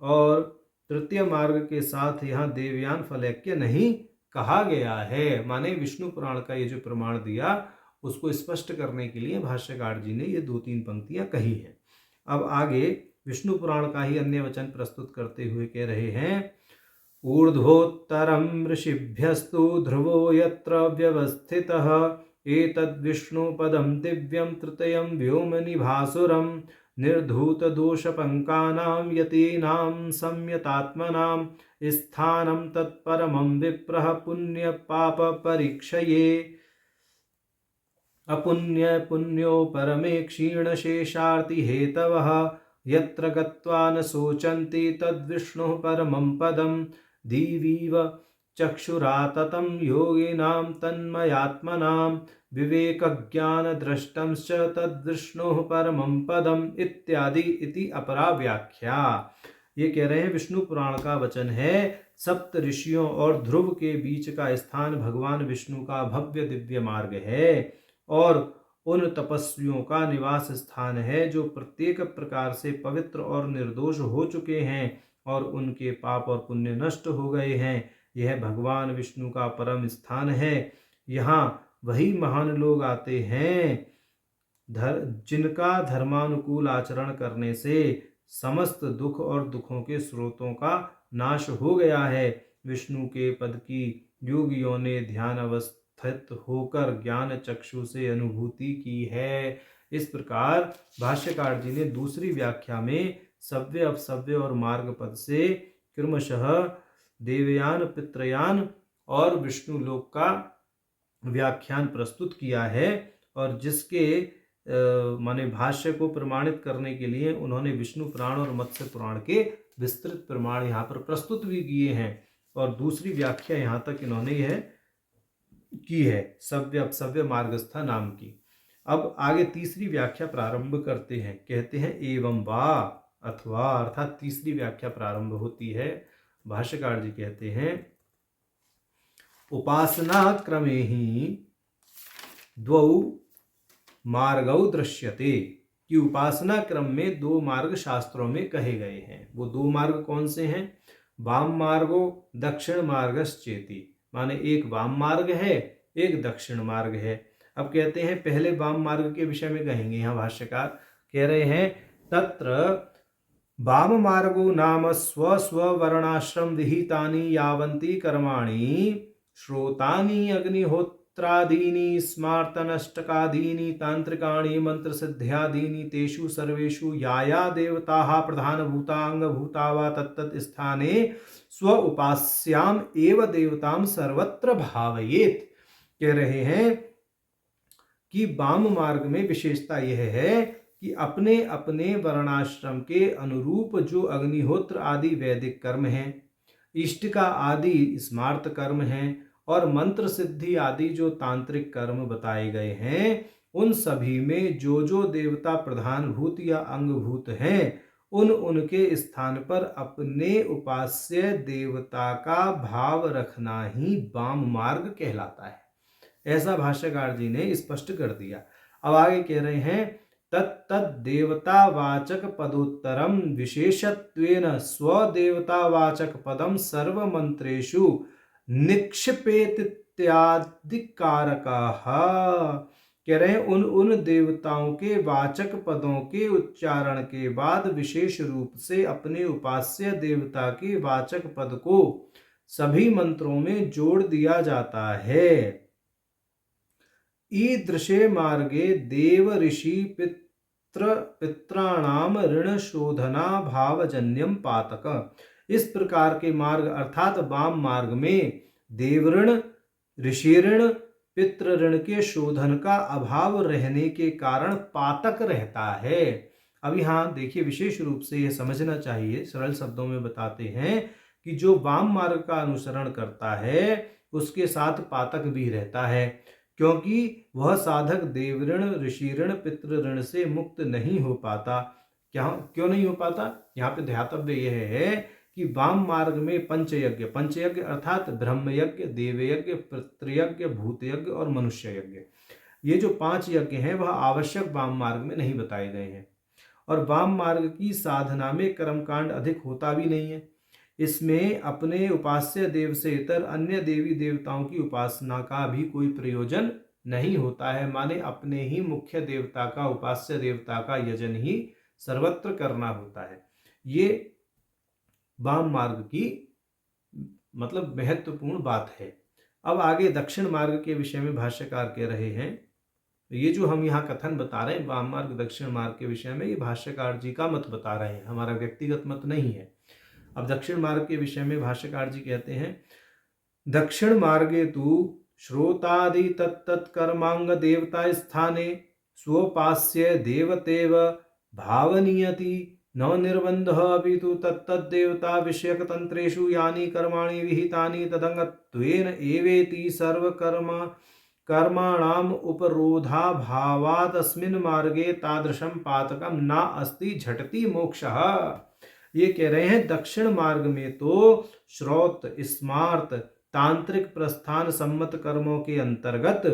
और तृतीय मार्ग के साथ यहाँ देवयान फलैक्य नहीं कहा गया है। माने विष्णु पुराण का ये जो प्रमाण दिया उसको स्पष्ट करने के लिए भाष्यकार जी ने ये 2-3 पंक्तियां कही हैं। अब आगे विष्णु पुराण का ही अन्य वचन प्रस्तुत करते हुए कह रहे हैं ऊर्ध्वोत्तरम ऋषिभ्यस्तु ध्रुवो यत्र व्यवस्थितः एतद्विष्णुपदं दिव्यं तृतीयं व्योमनि भासुरं निर्धूतदोषपङ्कानां यतीनां संयतात्मनां स्थानं तत्परमं विप्रः पुण्यपापपरीक्षये अपुण्य पुण्यो परमे क्षीणशेषार्तिहेतवः यत्र गत्वा न शोचन्ति तद्विष्णुः परमं पदं दिवीव चक्षुराततं योगिनां तन्मयात्मनां विवेकज्ञानद्रष्टंश्च तद्विष्णुः परमं पदम् इत्यादि इति अपरा व्याख्या। ये कह रहे हैं विष्णु पुराण का वचन है सप्त ऋषियों और ध्रुव के बीच का स्थान भगवान विष्णु का भव्य दिव्य मार्ग है और उन तपस्वियों का निवास स्थान है जो प्रत्येक प्रकार से पवित्र और निर्दोष हो चुके हैं और उनके पाप और पुण्य नष्ट हो गए हैं। यह भगवान विष्णु का परम स्थान है। यहाँ वही महान लोग आते हैं जिनका धर्मानुकूल आचरण करने से समस्त दुख और दुखों के स्रोतों का नाश हो गया है। विष्णु के पद की योगियों ने ध्यान अवस्थित होकर ज्ञान चक्षु से अनुभूति की है। इस प्रकार भाष्यकार जी ने दूसरी व्याख्या में सव्य अपसव्य और मार्ग पद से क्रमशः देवयान पितृयान और विष्णु लोक का व्याख्यान प्रस्तुत किया है और जिसके माने भाष्य को प्रमाणित करने के लिए उन्होंने विष्णु पुराण और मत्स्य पुराण के विस्तृत प्रमाण यहाँ पर प्रस्तुत भी किए हैं और दूसरी व्याख्या यहाँ तक इन्होंने यह की है सव्य अपसव्य मार्गस्था नाम की। अब आगे तीसरी व्याख्या प्रारंभ करते हैं। कहते हैं एवं वा अथवा अर्थात तीसरी व्याख्या प्रारंभ होती है। भाष्यकार जी कहते हैं उपासना क्रमे ही द्वौ मार्गौ दृश्यते, कि उपासना क्रम में 2 मार्ग शास्त्रों में कहे गए हैं। वो 2 मार्ग कौन से हैं? वाम मार्गो दक्षिण मार्गश्चेति, माने एक वाम मार्ग है एक दक्षिण मार्ग है। अब कहते हैं पहले वाम मार्ग के विषय में कहेंगे। यहाँ भाष्यकार कह रहे हैं तत्र वाममार्गो नाम स्वस्ववर्णाश्रम विहितानि यावन्ति कर्माणि श्रोतानि अग्निहोत्रादीनि स्मार्तनष्टकादीनि तांत्रिकाणि मंत्रसिद्ध्यादीनि तेषु सर्वेषु या देवताः प्रधानभूताङ्गभूता वा तत्तत् स्थाने स्व उपास्याम एव देवताम सर्वत्र भावयेत्। कह रहे हैं कि वाम मार्ग में विशेषता यह है कि अपने अपने वर्णाश्रम के अनुरूप जो अग्निहोत्र आदि वैदिक कर्म हैं, इष्टिका आदि स्मार्त कर्म हैं और मंत्र सिद्धि आदि जो तांत्रिक कर्म बताए गए हैं, उन सभी में जो जो देवता प्रधानभूत या अंगभूत हैं, उनके स्थान पर अपने उपास्य देवता का भाव रखना ही वाम मार्ग कहलाता है। ऐसा भाष्यकार जी ने स्पष्ट कर दिया। अब आगे कह रहे हैं तत्तद देवतावाचक पदोत्तरम विशेषत्वेन स्वदेवतावाचक पदम सर्वमंत्रेषु निक्षिपेत इत्यादि कारकाः। कह रहे हैं उन देवताओं के वाचक पदों के उच्चारण के बाद विशेष रूप से अपने उपास्य देवता के वाचक पद को सभी मंत्रों में जोड़ दिया जाता है। ईदृशे मार्गे देव ऋषि पित्राणाम ऋण शोधना भावजन्यम पातक। इस प्रकार के मार्ग अर्थात वाम मार्ग में देवऋण, ऋषि ऋण, पितृ ऋण के शोधन का अभाव रहने के कारण पातक रहता है। अब यहाँ देखिए विशेष रूप से यह समझना चाहिए, सरल शब्दों में बताते हैं कि जो वाम मार्ग का अनुसरण करता है उसके साथ पातक भी रहता है, क्योंकि वह साधक देवऋण, ऋषि ऋण, पितृ ऋण से मुक्त नहीं हो पाता। क्यों नहीं हो पाता? यहाँ पे ध्यातव्य यह है कि वाम मार्ग में पंचयज्ञ अर्थात ब्रह्मयज्ञ, देवयज्ञ, पितृयज्ञ, भूतयज्ञ और मनुष्य यज्ञ, ये जो 5 यज्ञ हैं वह आवश्यक वाम मार्ग में नहीं बताए गए हैं। और वाम मार्ग की साधना में कर्मकांड अधिक होता भी नहीं है। इसमें अपने उपास्य देव से इतर अन्य देवी देवताओं की उपासना का भी कोई प्रयोजन नहीं होता है। माने अपने ही मुख्य देवता का, उपास्य देवता का यजन ही सर्वत्र करना होता है। ये वाम मार्ग की मतलब महत्वपूर्ण बात है। अब आगे दक्षिण मार्ग के विषय में भाष्यकार कह रहे हैं। ये जो हम यहाँ कथन बता रहे हैं वाम मार्ग दक्षिण मार्ग के विषय में, ये भाष्यकार जी का मत बता रहे हैं, हमारा व्यक्तिगत मत नहीं है। अब दक्षिण मार्ग के विषय में भाष्यकार जी कहते हैं दक्षिण मार्गे तु श्रोतादि तत्तत्कर्मांग देवता स्थाने स्वोपास्य देवतेव भावनीयति न निर्बन्धः अपितु तत्तद्देवता विषयक तंत्रेषु यानि कर्माणि विहितानि तदंगत्वेन एवेति कर्माणाम उपरोधाभावात् अस्मिन् मार्गे तादृशं पातकं न अस्ति झटति मोक्षः। ये कह रहे हैं दक्षिण मार्ग में तो श्रौत, स्मार्त, तांत्रिक प्रस्थान सम्मत कर्मों के अंतर्गत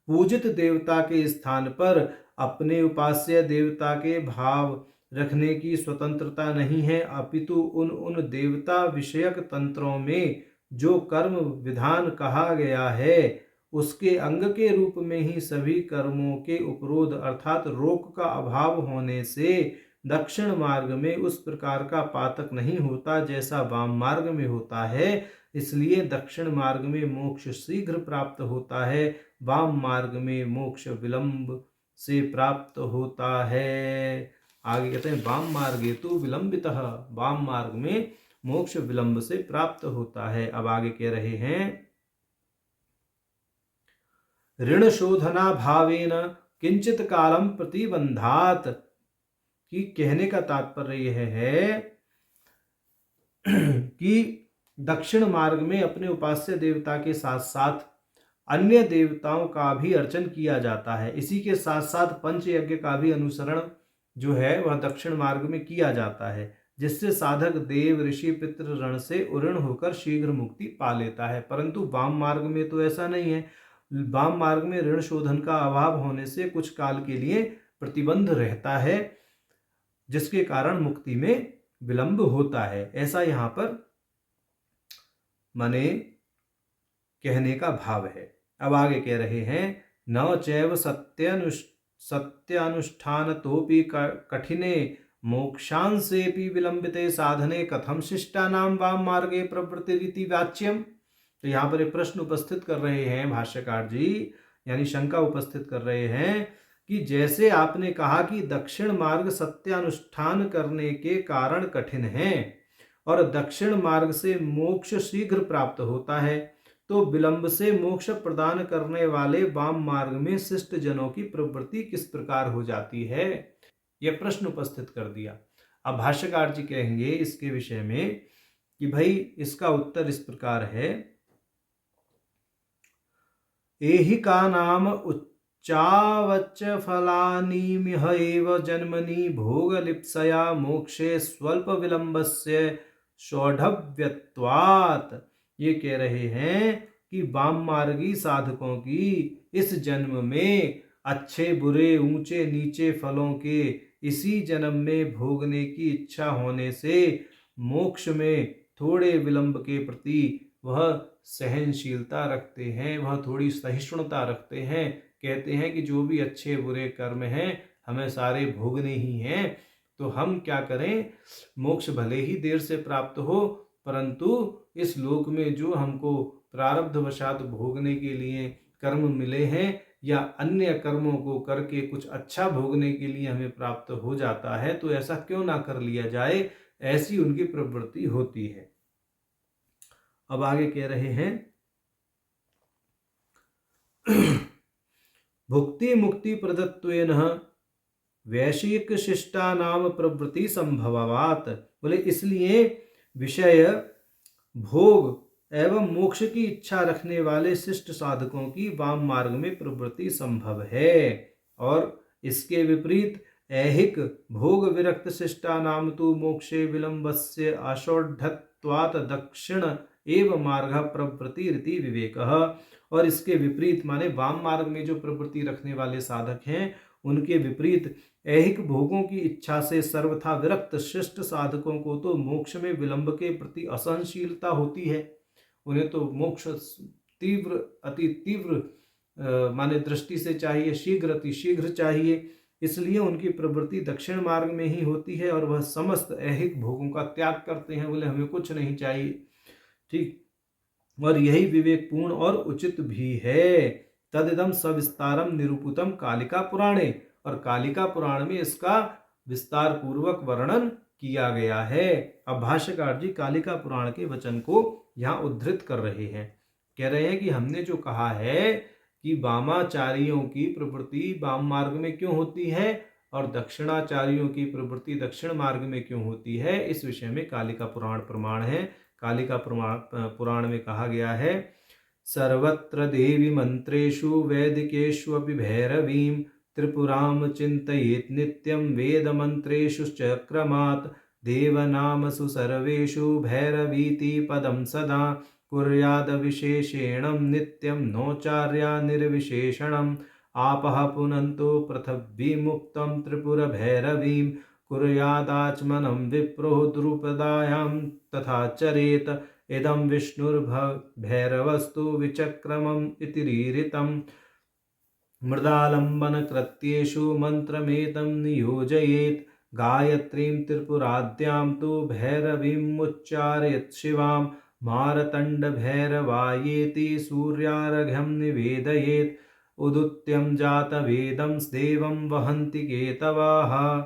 पूजित देवता के स्थान पर अपने उपास्य देवता के भाव रखने की स्वतंत्रता नहीं है, अपितु उन देवता विषयक तंत्रों में जो कर्म विधान कहा गया है उसके अंग के रूप में ही सभी कर्मों के उपरोध अर्थात रोक का अभाव होने से दक्षिण मार्ग में उस प्रकार का पातक नहीं होता जैसा वाम मार्ग में होता है। इसलिए दक्षिण मार्ग में मोक्ष शीघ्र प्राप्त होता है, वाम मार्ग में मोक्ष विलंब से प्राप्त होता है। आगे कहते हैं वाम मार्गे तो विलंबितः, वाम मार्ग में मोक्ष विलंब से प्राप्त होता है। अब आगे कह रहे हैं ऋण शोधना भावेन किंचित कालम प्रतिबंधात, कि कहने का तात्पर्य यह है कि दक्षिण मार्ग में अपने उपास्य देवता के साथ साथ अन्य देवताओं का भी अर्चन किया जाता है। इसी के साथ साथ पंच यज्ञ का भी अनुसरण जो है वह दक्षिण मार्ग में किया जाता है, जिससे साधक देव ऋषि पितृ ऋण से उऋण होकर शीघ्र मुक्ति पा लेता है। परंतु वाम मार्ग में तो ऐसा नहीं है। वाम मार्ग में ऋण शोधन का अभाव होने से कुछ काल के लिए प्रतिबंध रहता है, जिसके कारण मुक्ति में विलंब होता है। ऐसा यहाँ पर माने कहने का भाव है। अब आगे कह रहे हैं न चैव सत्यनुष्ठानात् सत्यानुष्ठानतोऽपि कठिने मोक्षांसेऽपि विलंबिते साधने कथम शिष्टानां वाम मार्गे प्रवृत्तिरिति वाच्यम। तो यहाँ पर एक प्रश्न उपस्थित कर रहे हैं भाष्यकार जी, यानी शंका उपस्थित कर रहे हैं कि जैसे आपने कहा कि दक्षिण मार्ग सत्यानुष्ठान करने के कारण कठिन है और दक्षिण मार्ग से मोक्ष शीघ्र प्राप्त होता है, तो विलंब से मोक्ष प्रदान करने वाले वाम मार्ग में शिष्ट जनों की प्रवृत्ति किस प्रकार हो जाती है, यह प्रश्न उपस्थित कर दिया। अब भाष्यकार जी कहेंगे इसके विषय में कि भाई इसका उत्तर इस प्रकार है, एहि का नाम उच्चावच फलानिमिह एव जन्मनि भोगलिप्सया मोक्षे स्वल्प विलंबस्य सौढव्यत्वात्। ये कह रहे हैं कि वाम मार्गी साधकों की इस जन्म में अच्छे बुरे ऊंचे नीचे फलों के इसी जन्म में भोगने की इच्छा होने से मोक्ष में थोड़े विलंब के प्रति वह सहनशीलता रखते हैं, वह थोड़ी सहिष्णुता रखते हैं। कहते हैं कि जो भी अच्छे बुरे कर्म हैं हमें सारे भोगने ही हैं, तो हम क्या करें, मोक्ष भले ही देर से प्राप्त हो परंतु इस लोक में जो हमको प्रारब्धवशात भोगने के लिए कर्म मिले हैं या अन्य कर्मों को करके कुछ अच्छा भोगने के लिए हमें प्राप्त हो जाता है, तो ऐसा क्यों ना कर लिया जाए, ऐसी उनकी प्रवृत्ति होती है। अब आगे कह रहे हैं भुक्ति मुक्ति प्रदत्वेन वैश्विक शिष्टा नाम प्रवृत्ति संभवात। बोले इसलिए विषय भोग एवं मोक्ष की इच्छा रखने वाले शिष्ट साधकों की वाम मार्ग में प्रवृत्ति संभव है, और इसके विपरीत ऐहिक भोग विरक्त शिष्टा नाम तो मोक्षे विलंबस्य आषोढ़त्वात् दक्षिण एव मार्ग प्रवृत्ति रीति विवेकः। और इसके विपरीत माने वाम मार्ग में जो प्रवृत्ति रखने वाले साधक हैं उनके विपरीत ऐहिक भोगों की इच्छा से सर्वथा विरक्त शिष्ट साधकों को तो मोक्ष में विलंब के प्रति असहनशीलता होती है। उन्हें तो मोक्ष तीव्र अति तीव्र माने दृष्टि से चाहिए, शीघ्र अति शीघ्र चाहिए, इसलिए उनकी प्रवृत्ति दक्षिण मार्ग में ही होती है और वह समस्त ऐहिक भोगों का त्याग करते हैं। बोले हमें कुछ नहीं चाहिए, ठीक, और यही विवेकपूर्ण और उचित भी है। तदिदम सविस्तारम निरूपितम कालिका पुराणे, और कालिका पुराण में इसका विस्तार पूर्वक वर्णन किया गया है। अब भाष्यकार जी कालिका पुराण के वचन को यहाँ उद्धृत कर रहे हैं, कह रहे हैं कि हमने जो कहा है कि वामाचारियों की प्रवृत्ति वाम मार्ग में क्यों होती है और दक्षिणाचार्यों की प्रवृत्ति दक्षिण मार्ग में क्यों होती है, इस विषय में कालिका पुराण प्रमाण है। कालिका पुराण में कहा गया है, सर्वत्र देवी मंत्रेषु वैदिकेष्वपि भैरवीं त्रिपुरां चिन्तयेत् नित्यं वेद मंत्रेषु चक्रमात् देवनामसु सर्वेषु भैरवीति पदं सदा कुर्याद विशेषेण नित्यं नोचार्या निर्विशेषणम् आपः पुनन्तो पृथिवीमुक्तं त्रिपुर भैरवीं कुर्यादाचमनं विप्रो द्रुपदायां तथा चरेत इदं विष्णुर्भैरवस्तु विचक्रमम् इति रीरितम् मृदालम्बन कृत्येषु मंत्रमेतं नियोजयेत् गायत्रीं त्रिपुराद्यां तु भैरवीमुच्चारयेत् शिवां मारतण्ड भैरवायेति सूर्यार्घ्यं निवेदयेत् उदुत्यं जातवेदं देवं वहन्ति केतवाः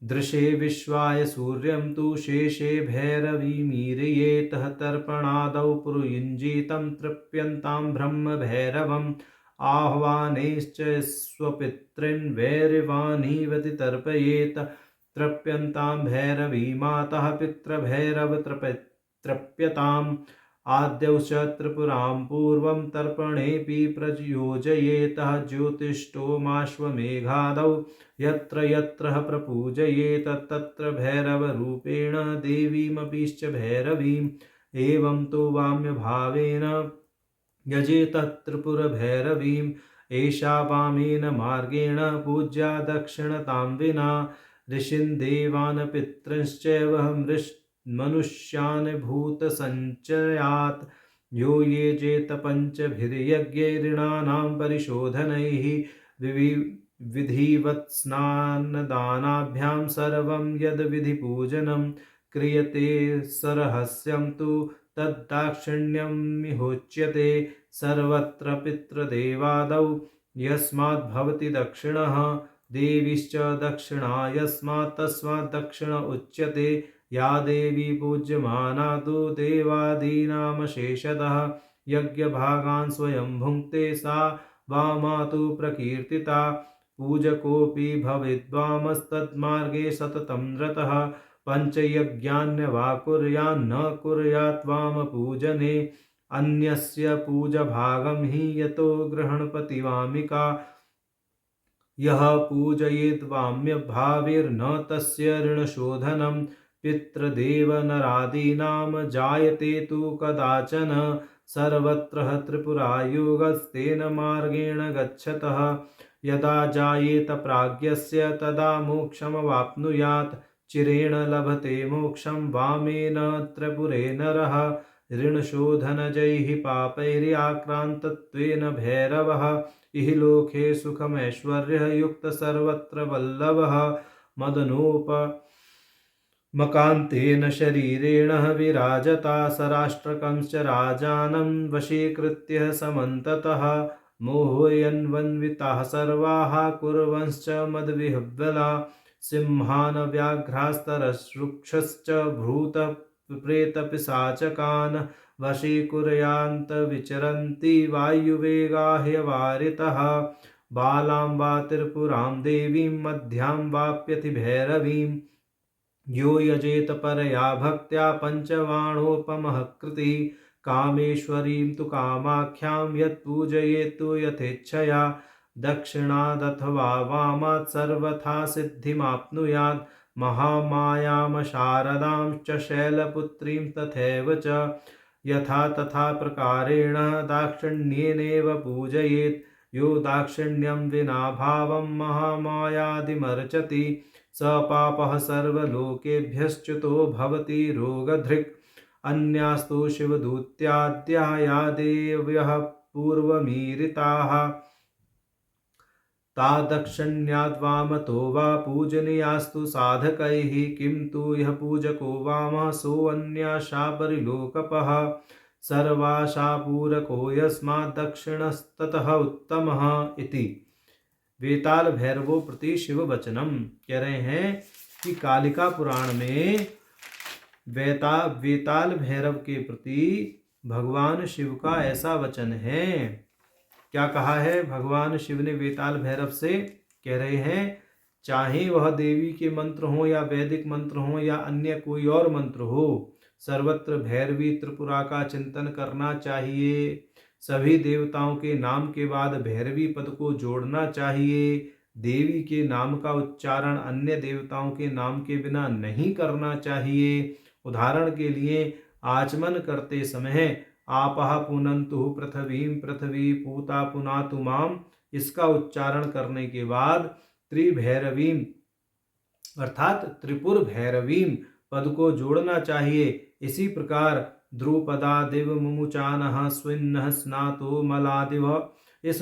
दृशे विश्वाय सूर्यं तु शेषे भैरवीमीरयेत् तर्पणादौ पुरुयुञ्जीतं तृप्यन्तां ब्रह्म भैरवम् आह्वानेश्च स्वपितॄन् वैरिवानीवति तर्पयेत् तृप्यन्तां भैरवी मातः पितृभैरव तृप्यताम् आद्यौ च त्रिपुरां पूर्वं तर्पणेऽपि प्रयोजयेत् ज्योतिष्ठोमाश्वमेघादौ यत्र यत्र प्रपूजयेत् तत्र भैरवरूपेण देवीमपीश्च भैरवीम् एवं तो वाम्यभावेन यजेत त्रिपुरभैरवीम् एषा वामेन मार्गेण पूज्या दक्षिणतां विना ऋषीन् देवान् पितृंश्चैव मनुष्यान् भूतसञ्चयात् यो ये जेत पञ्चभिर्यज्ञैर्णानां परिशोधनैः विधिवत् स्नानदानाभ्यां सर्वं यद् विधिपूजनं क्रियते सरहस्यं तु तद्दाक्षिण्यमिहोच्यते। सर्वत्र पितृदेवादौ यस्माद्भवति दक्षिणः देवीश्च दक्षिणा यस्मात् तस्मात् दक्षिण उच्यते। या देवी पूज्यमाना तु देवादीनामशेषतः यज्ञभागान् स्वयं भुङ्क्ते सा वामा तु प्रकीर्तिता। पूजकोऽपि भवेद्वामस्तन्मार्गे सततं रतः पञ्चयज्ञान्यवा कुर्यान्न कुर्यात् वामपूजने। अन्यस्य पूजभागं हि यतो गृहणपतिवामिका यः पूजयेत् वाम्यभावेर्न तस्य ऋणशोधनं। पितृदेवनरादीनां जायते तु कदाचन सर्वत्र त्रिपुरायोगस्तेन मार्गेण गच्छतः। यदा जायेत प्राज्ञस्य तदा मोक्षमवाप्नुयात् चिरेण लभते मोक्षं वामेन त्रिपुरे नरः। ऋणशोधनजैः पापैराक्रान्तत्वेन भैरवः इह लोके सुखमैश्वर्यः युक्त सर्वत्र वल्लभः। मदनोपमकान्तेन शरीरेण विराजता सराष्ट्रकंश्च राजानं वशीकृत्य समन्ततः। मोहयन्वन्विताः सर्वाः कुर्वंश्च मदविह्वला सिंहान् व्याघ्रास्तरश्रुक्षश्च भूतप्रेतपिशाचकान् वशीकुर्यान्त विचरन्ति वायुवेगा ह्यवारितः। बालां वा त्रिपुरां देवीं मध्यां वाप्यति भैरवीं यो यजेत परया भक्त्या पञ्चबाणोपमः कृतिः। कामेश्वरीं तु कामाख्यां यत्पूजयेत् यथेच्छया दक्षिणादथवा वामात् सर्वथा सिद्धिमाप्नुयात्। महामायां शारदां च शैलपुत्रीं तथैव च यथा तथा प्रकारेण दाक्षिण्येनैव पूजयेत्। यो दाक्षिण्यं विना भावं महामायादिमर्चति स पापः सर्वलोकेभ्यश्च्युतो भवति रोगधृक्। अन्यास्तु शिवदूत्याद्या या देव्यः पूर्वमीरिताः ता दक्षिण्याद्वामतो वा पूजनीयास्तु साधकैः। किं तु यः पूजको वामः सोऽन्याशा परिलोकपः सर्वाशा पूरको यस्मात् दक्षिणस्ततः उत्तमः इति। वेताल भैरवो प्रति शिव वचनम। कह रहे हैं कि कालिका पुराण में वेताल भैरव के प्रति भगवान शिव का ऐसा वचन है। क्या कहा है भगवान शिव ने वेताल भैरव से? कह रहे हैं चाहे वह देवी के मंत्र हो या वैदिक मंत्र हो या अन्य कोई और मंत्र हो, सर्वत्र भैरवी त्रिपुरा का चिंतन करना चाहिए। सभी देवताओं के नाम के बाद भैरवी पद को जोड़ना चाहिए। देवी के नाम का उच्चारण अन्य देवताओं के नाम के बिना नहीं करना चाहिए। उदाहरण के लिए आचमन करते समय आपः पुनन्तु पृथ्वीं पृथ्वी पूता पुनातु माम, इसका उच्चारण करने के बाद त्रिभैरवीं अर्थात त्रिपुर भैरवीं पद को जोड़ना चाहिए। इसी प्रकार द्रुपदा दिव मुमुचानः स्विन्नः स्नातो मलादिव, इस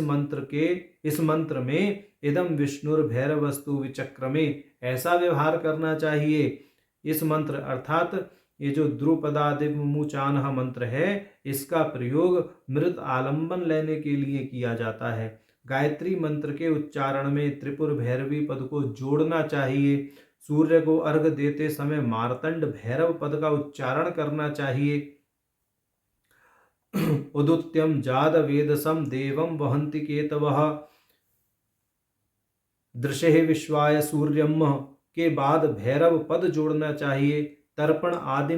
मंत्र में इदम विष्णुर्भैरवस्तु विचक्रमे ऐसा व्यवहार करना चाहिए। इस मंत्र अर्थात ये जो द्रुपदादिव मुमुचानः मंत्र है, इसका प्रयोग मृत आलंबन लेने के लिए किया जाता है। गायत्री मंत्र के उच्चारण में त्रिपुर भैरवी पद को जोड़ना चाहिए। सूर्य को अर्घ देते समय मार्तंड भैरव पद का उच्चारण करना चाहिए। उदुत्यम जाद वेदसम देवम वहंति केतवः दृशे विश्वाय सूर्यम के बाद भैरव पद जोड़ना चाहिए। तर्पण आदि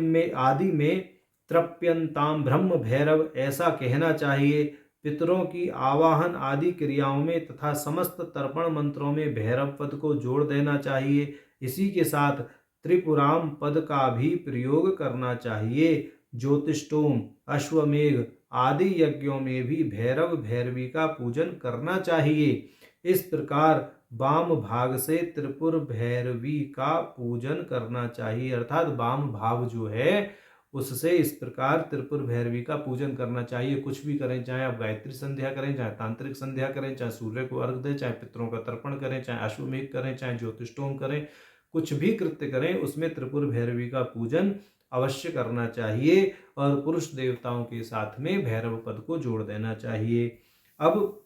में तृप्यंताम ब्रह्म भैरव ऐसा कहना चाहिए। पितरों की आवाहन आदि क्रियाओं में तथा समस्त तर्पण मंत्रों में भैरव पद को जोड़ देना चाहिए। इसी के साथ त्रिपुराम पद का भी प्रयोग करना चाहिए। ज्योतिष्टोम अश्वमेघ आदि यज्ञों में भी भैरव भैरवी का पूजन करना चाहिए। इस प्रकार वाम भाग से त्रिपुर भैरवी का पूजन करना चाहिए। अर्थात वाम भाव जो है उससे इस प्रकार त्रिपुर भैरवी का पूजन करना चाहिए। कुछ भी करें, चाहे आप गायत्री संध्या करें, चाहे तांत्रिक संध्या करें, चाहे सूर्य को अर्घ दें, चाहे पितरों का तर्पण करें, चाहे अश्वमेध करें, चाहे ज्योतिष्टोम करें, कुछ भी कृत्य करें उसमें त्रिपुर भैरवी का पूजन अवश्य करना चाहिए और पुरुष देवताओं के साथ में भैरव पद को जोड़ देना चाहिए। अब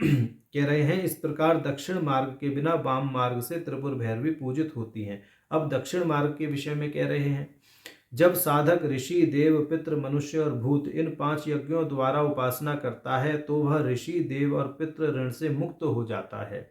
कह रहे हैं इस प्रकार दक्षिण मार्ग के बिना वाम मार्ग से त्रिपुर भैरवी पूजित होती हैं। अब दक्षिण मार्ग के विषय में कह रहे हैं, जब साधक ऋषि, देव, पितृ, मनुष्य और भूत इन 5 यज्ञों द्वारा उपासना करता है तो वह ऋषि, देव और पितृ ऋण से मुक्त हो जाता है।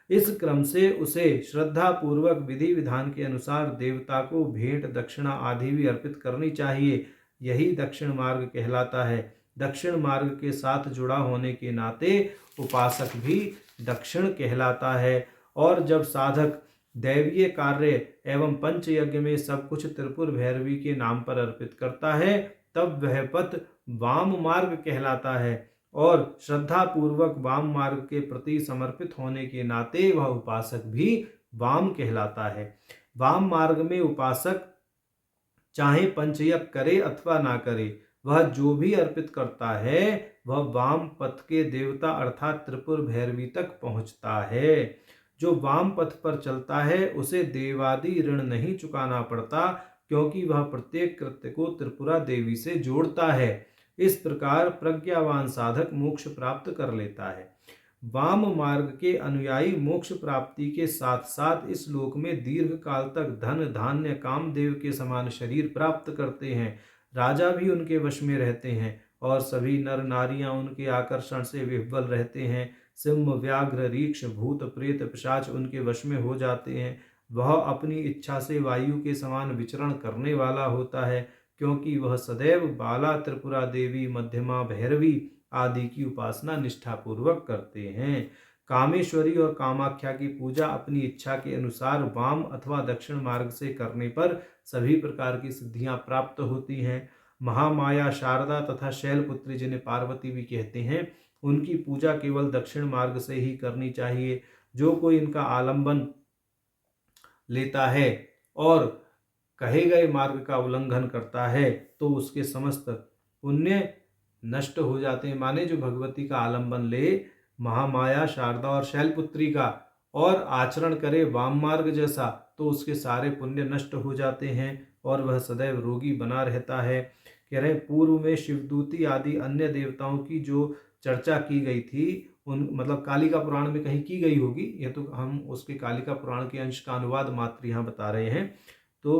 इस क्रम से उसे श्रद्धा पूर्वक विधि विधान के अनुसार देवता को भेंट, दक्षिणा आदि भी अर्पित करनी चाहिए। यही दक्षिण मार्ग कहलाता है। दक्षिण मार्ग के साथ जुड़ा होने के नाते उपासक भी दक्षिण कहलाता है। और जब साधक दैवीय कार्य एवं पंच यज्ञ में सब कुछ त्रिपुर भैरवी के नाम पर अर्पित करता है तब वह पथ वाम मार्ग कहलाता है और श्रद्धा पूर्वक वाम मार्ग के प्रति समर्पित होने के नाते वह उपासक भी वाम कहलाता है। वाम मार्ग में उपासक चाहे पंचयज्ञ करे अथवा ना करे, वह जो भी अर्पित करता है वह वाम पथ के देवता अर्थात त्रिपुर भैरवी तक पहुंचता है। जो वाम पथ पर चलता है उसे देवादि ऋण नहीं चुकाना पड़ता क्योंकि वह प्रत्येक कृत्य को त्रिपुरा देवी से जोड़ता है। इस प्रकार प्रज्ञावान साधक मोक्ष प्राप्त कर लेता है। वाम मार्ग के अनुयायी मोक्ष प्राप्ति के साथ साथ इस लोक में दीर्घ काल तक धन, धान्य, कामदेव के समान शरीर प्राप्त करते हैं। राजा भी उनके वश में रहते हैं और सभी नर नारियां उनके आकर्षण से विह्वल रहते हैं। सिंह, व्याघ्र, रीक्ष, भूत, प्रेत, पिशाच उनके वश में हो जाते हैं। वह अपनी इच्छा से वायु के समान विचरण करने वाला होता है क्योंकि वह सदैव बाला, त्रिपुरा देवी, मध्यमा, भैरवी आदि की उपासना निष्ठापूर्वक करते हैं। कामेश्वरी और कामाख्या की पूजा अपनी इच्छा के अनुसार वाम अथवा दक्षिण मार्ग से करने पर सभी प्रकार की सिद्धियां प्राप्त होती हैं। महामाया, शारदा तथा शैलपुत्री जिन्हें पार्वती भी कहते हैं, उनकी पूजा केवल दक्षिण मार्ग से ही करनी चाहिए। जो कोई इनका आलंबन लेता है और कहे गए मार्ग का उल्लंघन करता है तो उसके समस्त पुण्य नष्ट हो जाते हैं। माने जो भगवती का आलंबन ले, महामाया, शारदा और शैलपुत्री का, और आचरण करे वाम मार्ग जैसा, तो उसके सारे पुण्य नष्ट हो जाते हैं और वह सदैव रोगी बना रहता है। कह रहे पूर्व में शिवदूती आदि अन्य देवताओं की जो चर्चा की गई थी, उन मतलब कालिका पुराण में कहीं की गई होगी, यह तो हम उसके कालिका पुराण के अंश का अनुवाद मात्र यहाँ बता रहे हैं। तो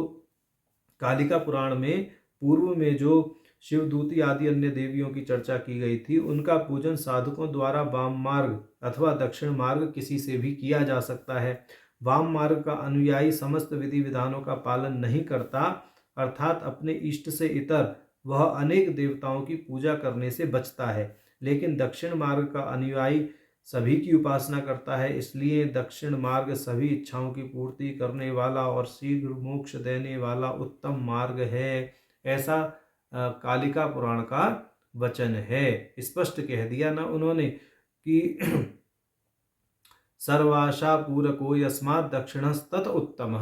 कालिका पुराण में पूर्व में जो शिवदूती आदि अन्य देवियों की चर्चा की गई थी, उनका पूजन साधकों द्वारा वाम मार्ग अथवा दक्षिण मार्ग किसी से भी किया जा सकता है। वाम मार्ग का अनुयायी समस्त विधि विधानों का पालन नहीं करता, अर्थात अपने इष्ट से इतर वह अनेक देवताओं की पूजा करने से बचता है। लेकिन दक्षिण मार्ग का अनुयायी सभी की उपासना करता है, इसलिए दक्षिण मार्ग सभी इच्छाओं की पूर्ति करने वाला और शीघ्र मोक्ष देने वाला उत्तम मार्ग है। ऐसा कालिका पुराण का वचन है। स्पष्ट कह दिया ना उन्होंने कि सर्वाशा पूरको यस्मात् दक्षिणस्तत उत्तम।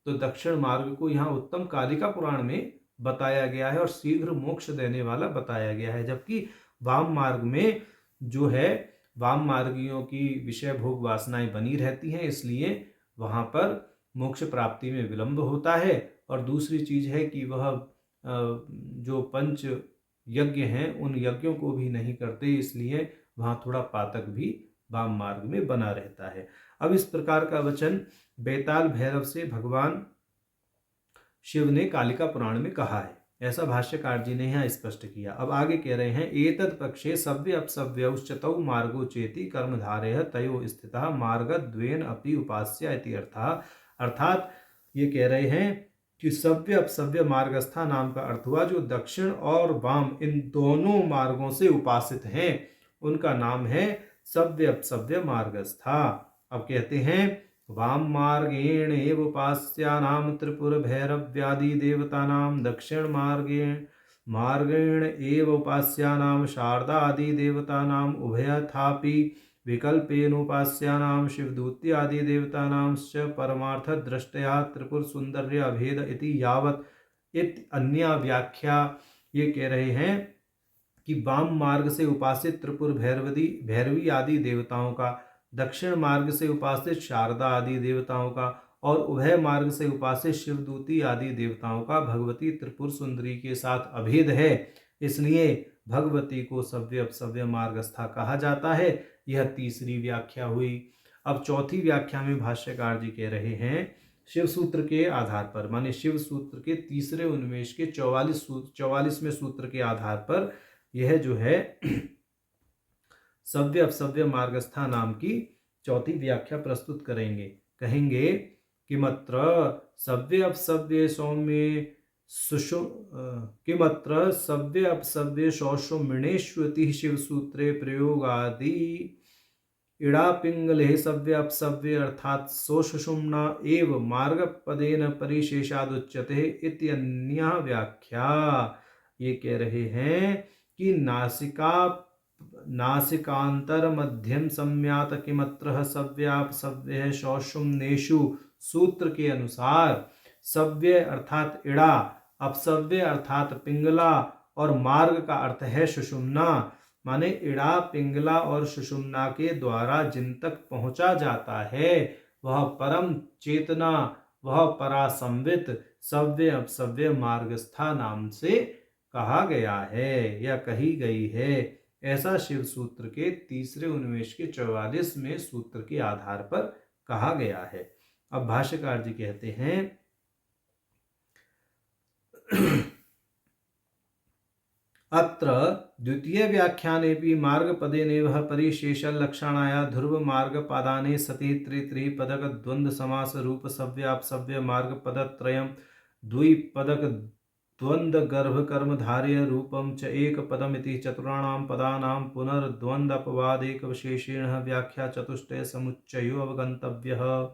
तो दक्षिण मार्ग को यहाँ उत्तम कालिका पुराण में बताया गया है और शीघ्र मोक्ष देने वाला बताया गया है। जबकि वाम मार्ग में जो है, वाम मार्गियों की विषय भोग वासनाएं बनी रहती हैं, इसलिए वहाँ पर मोक्ष प्राप्ति में विलंब होता है। और दूसरी चीज है कि वह जो पंच यज्ञ हैं उन यज्ञों को भी नहीं करते, इसलिए वहाँ थोड़ा पातक भी वाम मार्ग में बना रहता है। अब इस प्रकार का वचन बेताल भैरव से भगवान शिव ने कालिका पुराण में कहा है, ऐसा भाष्यकार जी ने यहाँ स्पष्ट किया। अब आगे कह रहे हैं एतत् पक्षे सव्य अपसव्यौश्चतौ मार्गो चेति कर्मधारयः तयो स्थितः मार्गद्वयेन अपि उपास्य इति अर्थः। अर्थात ये कह रहे हैं कि सव्य अपसव्य मार्गस्था नाम का अर्थ हुआ जो दक्षिण और वाम इन दोनों मार्गों से उपासित हैं, उनका नाम है सव्य अपसव्य मार्गस्था। अब कहते हैं वाम मार्गेण एव उपास्यानां त्रिपुर भैरव्यादि देवतानां, दक्षिण मार्गेण एव उपास्यानां शारदा आदि देवतानां, उभयथापि विकल्पेनोपास्यानां शिवदूत्यादि देवतानां च परमार्थदृष्ट्या त्रिपुर सुंदर्य अभेद इति यावत् इत अन्य व्याख्या। ये कह रहे हैं कि वाम मार्ग से उपासित त्रिपुर भैरवी आदि देवताओं का, दक्षिण मार्ग से उपासित शारदा आदि देवताओं का और उभय मार्ग से उपासित शिवदूती आदि देवताओं का भगवती त्रिपुर सुंदरी के साथ अभेद है, इसलिए भगवती को सव्य अपसव्य मार्गस्था कहा जाता है। यह तीसरी व्याख्या हुई। अब चौथी व्याख्या में भाष्यकार जी कह रहे हैं शिव सूत्र के आधार पर, माने शिव सूत्र के तीसरे उन्मेष के 44वें सूत्र के आधार पर यह जो है सव्य अपसव्य मार्गस्था नाम की चौथी व्याख्या प्रस्तुत करेंगे। कहेंगे कि मत्र सव्य अपसव्य सौम्य किमत्र सव्य अपसव्य सौषुमिणेष्वति शिव सूत्रे प्रयोगादि इड़ा पिंगले सव्य अपसव्य अर्थात सोषुम्ना एव मार्ग पदेन परिशेषादुच्यते इत्यन्या व्याख्या। ये कह रहे हैं कि नासिकांतर मध्यम सम्यात किमत्र सव्यापसव्य सौषुम्नेषु सूत्र के अनुसार सव्य अर्थात इड़ा, अपसव्य अर्थात पिंगला और मार्ग का अर्थ है सुषुम्ना, माने इड़ा पिंगला और सुषुम्ना के द्वारा जिन तक पहुंचा जाता है वह परम चेतना, वह परासंवित सव्य अपसव्य मार्गस्था नाम से कहा गया है या कही गई है। ऐसा शिव सूत्र के तीसरे उन्मेष के 44वें सूत्र के आधार पर कहा गया है। अब भाष्यकार जी कहते हैं अत्र द्वितीय व्याख्यानेपि मार्गपदेनेव परिशेषलक्षणाया ध्रुव मार्गपादाने सति त्रिपदक द्वंद्व समास रूप सव्यापसव्य मार्गपदत्रयम् द्विपदक द्वंद्व गर्भ कर्मधार्य रूपम च एक पदमिति चतुराणां पदानां पुनर्द्वंद्वपवादेक विशेषेण व्याख्या चतुष्टय समुच्चयो अवगंतव्यः।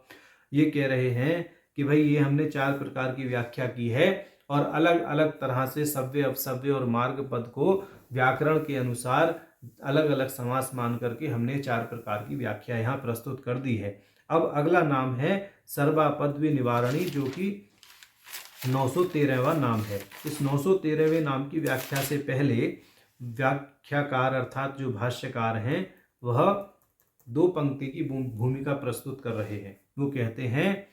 ये कह रहे हैं कि भाई ये हमने 4 प्रकार की व्याख्या की है और अलग अलग तरह से सव्य अपसव्य और मार्ग पद को व्याकरण के अनुसार अलग अलग समास मान करके हमने 4 प्रकार की व्याख्या यहाँ प्रस्तुत कर दी है। अब अगला नाम है सर्वापद्वी निवारणी, जो कि 913वां नाम है। इस 913वें नाम की व्याख्या से पहले व्याख्याकार अर्थात जो भाष्यकार हैं वह 2 पंक्ति की भूमिका प्रस्तुत कर रहे हैं। वो कहते हैं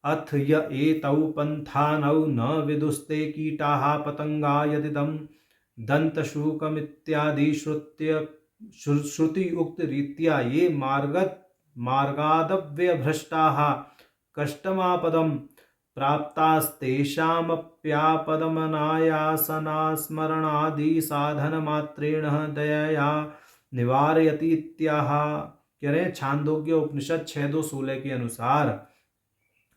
अथ य एतौ पंथानौ न विदुस्ते कीटाः पतंगा यदिदं दंतशूकमित्यादि श्रुति उक्त रीत्या ये मार्गादव्यभ्रष्टाः कष्टमापदं प्राप्तास्तेषामप्यापदमनायासनास्मरणादि साधनमात्रेण दयया निवारयति इत्याह। कह रहे हैं छांदोग्य उपनिषद 6:2-16 के अनुसार,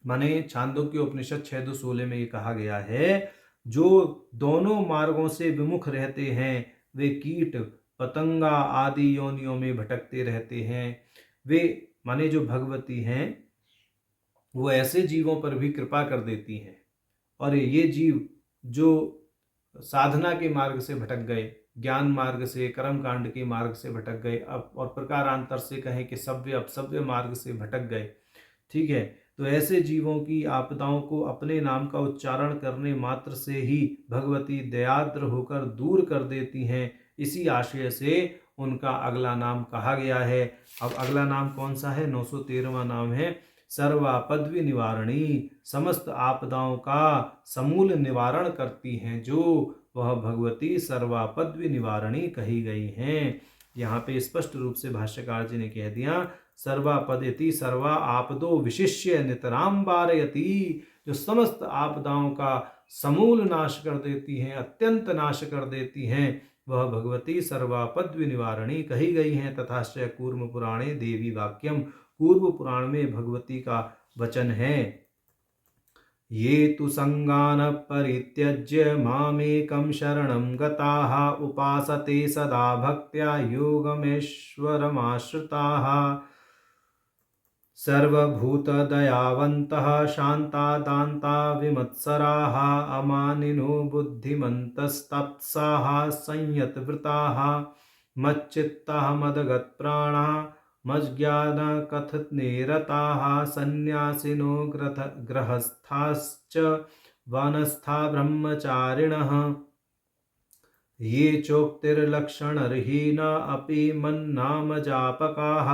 माने छांदोग्य उपनिषद 6:2-16 में ये कहा गया है जो दोनों मार्गों से विमुख रहते हैं वे कीट पतंगा आदि योनियों में भटकते रहते हैं। वे माने जो भगवती हैं वो ऐसे जीवों पर भी कृपा कर देती हैं, और ये जीव जो साधना के मार्ग से भटक गए, ज्ञान मार्ग से, कर्म कांड के मार्ग से भटक गए, अब और प्रकारांतर से कहें कि सव्य अपसव्य मार्ग से भटक गए, ठीक है, तो ऐसे जीवों की आपदाओं को अपने नाम का उच्चारण करने मात्र से ही भगवती दयाद्र होकर दूर कर देती हैं। इसी आशय से उनका अगला नाम कहा गया है। अब अगला नाम कौन सा है? 913वां नाम है सर्वापद्वी निवारणी, समस्त आपदाओं का समूल निवारण करती हैं जो वह भगवती सर्वापद्वी निवारणी कही गई हैं। यहाँ पे स्पष्ट रूप से भाष्यकार जी ने कह दिया सर्वापदिति सर्वा आपदो विशिष्य नितराम वारयति, जो समस्त आपदाओं का समूल नाश कर देती हैं, अत्यंत नाश कर देती हैं, वह भगवती सर्वापद्वी निवारणी कही गई हैं। तथाश्च कूर्म पुराणे देवी वाक्यम, पूर्व पुराण में भगवती का वचन है ये तु संगान परित्यज्य मामेकं शरणं गताः उपासते सदा भक्त्या योगमेश्वरमाश्रिताः सर्वभूतदयावन्तः शान्ता दान्ता विमत्सराः अमानिनो बुद्धिमन्तस्तप्साः संयतव्रताः मच्चित्ताः मदगतप्राणाः मज्ज्ञानकथनेरताः सन्न्यासिनो गृहस्थाश्च वानस्था ब्रह्मचारिणः ये चोक्तिर्लक्षणरहीना अपि मन्नामजापकाः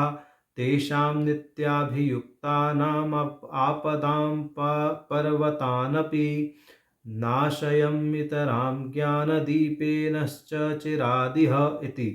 तेषां नित्याभियुक्तानाम् आपदां पर्वतानपि नाशयमितरां ज्ञानदीपेनश्च चिरादिह इति।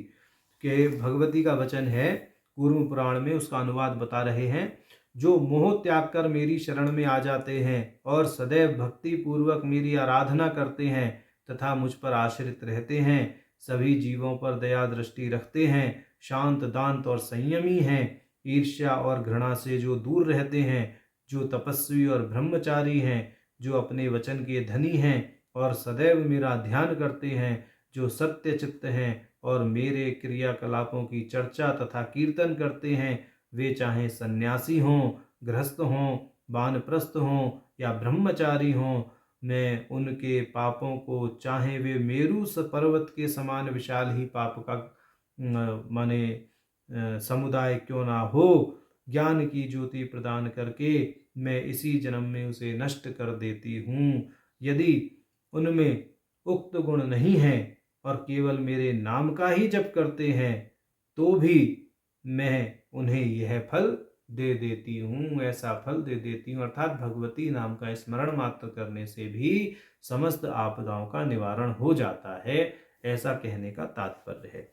के भगवती का वचन है, कूर्म पुराण में उसका अनुवाद बता रहे हैं। जो मोह त्याग कर मेरी शरण में आ जाते हैं और सदैव भक्ति पूर्वक मेरी आराधना करते हैं तथा मुझ पर आश्रित रहते हैं, सभी जीवों पर दया दृष्टि रखते हैं, शांत दांत और संयमी हैं, ईर्ष्या और घृणा से जो दूर रहते हैं, जो तपस्वी और ब्रह्मचारी हैं, जो अपने वचन के धनी हैं और सदैव मेरा ध्यान करते हैं, जो सत्य चित्त हैं और मेरे क्रियाकलापों की चर्चा तथा कीर्तन करते हैं, वे चाहे सन्यासी हों, गृहस्थ हों, वानप्रस्थ हों या ब्रह्मचारी हों, मैं उनके पापों को, चाहे वे मेरु पर्वत के समान विशाल ही पाप का माने समुदाय क्यों ना हो, ज्ञान की ज्योति प्रदान करके मैं इसी जन्म में उसे नष्ट कर देती हूँ। यदि उनमें उक्त गुण नहीं है और केवल मेरे नाम का ही जप करते हैं तो भी मैं उन्हें यह फल दे देती हूँ, ऐसा फल दे देती हूँ। अर्थात भगवती नाम का स्मरण मात्र करने से भी समस्त आपदाओं का निवारण हो जाता है, ऐसा कहने का तात्पर्य है।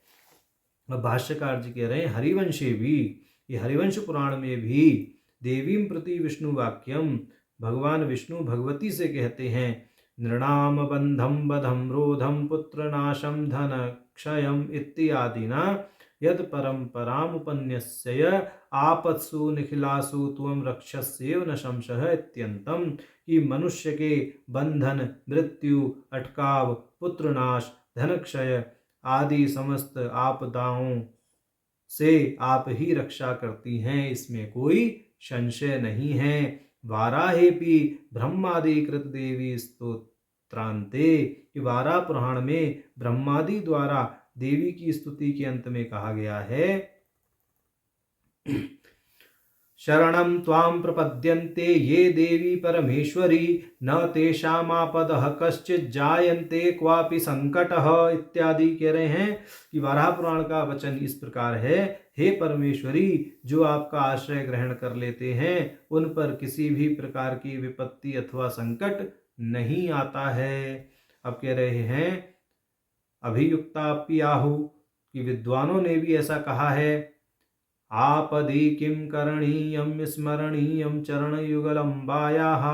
अब भाष्यकार जी कह रहे हैं हरिवंशे भी, ये हरिवंश पुराण में भी देवीं प्रति विष्णु वाक्यम, भगवान विष्णु भगवती से कहते हैं, नृणाम बंधम बधम रोधम पुत्र नाशम धन क्षयम इत्यादिना यद परंपरामुपन्यस्य आपत्सु निखिलासु त्वं रक्षस्येव न संशयः इत्यंतम। कि मनुष्य के बंधन, मृत्यु, अटकाव, पुत्रनाश, धनक्षय आदि समस्त आपदाओं से आप ही रक्षा करती हैं, इसमें कोई संशय नहीं है। वाराहेपि ब्रह्मादिकृत देवी स्तोत्रांते, कि वारा पुराण में ब्रह्मादि द्वारा देवी की स्तुति के अंत में कहा गया है, शरणं त्वां प्रपद्यन्ते ये देवी परमेश्वरी न तेषामापदः कश्चित् जायन्ते क्वापि संकटः इत्यादि कह रहे हैं। कि वाराह पुराण का वचन इस प्रकार है, हे परमेश्वरी, जो आपका आश्रय ग्रहण कर लेते हैं उन पर किसी भी प्रकार की विपत्ति अथवा संकट नहीं आता है। अब कह रहे हैं अभियुक्ताप्याहु, कि विद्वानों ने भी ऐसा कहा है, आपदि किं करणीयं स्मरणीयं चरणयुगलंबायाः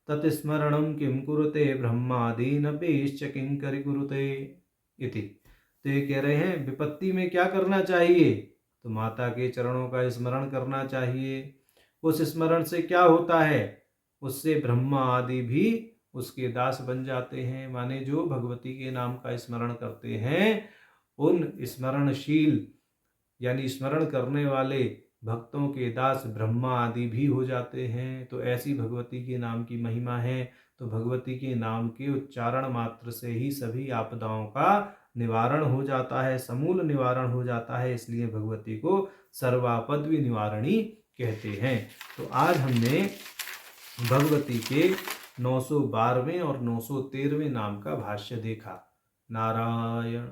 तत्स्मरणं किं कुरुते ब्रह्मादीनपीश्च किंकरि कुरुते इति। तो ये कह रहे हैं विपत्ति में क्या करना चाहिए, तो माता के चरणों का स्मरण करना चाहिए। उस स्मरण से क्या होता है, उससे ब्रह्मा आदि भी उसके दास बन जाते हैं। माने जो भगवती के नाम का स्मरण करते हैं उन स्मरणशील यानी स्मरण करने वाले भक्तों के दास ब्रह्मा आदि भी हो जाते हैं। तो ऐसी भगवती के नाम की महिमा है। तो भगवती के नाम के उच्चारण मात्र से ही सभी आपदाओं का निवारण हो जाता है, समूल निवारण हो जाता है। इसलिए भगवती को सर्वापद निवारणी कहते हैं। तो आज हमने भगवती के 912वें और 913वें नाम का भाष्य देखा। नारायण।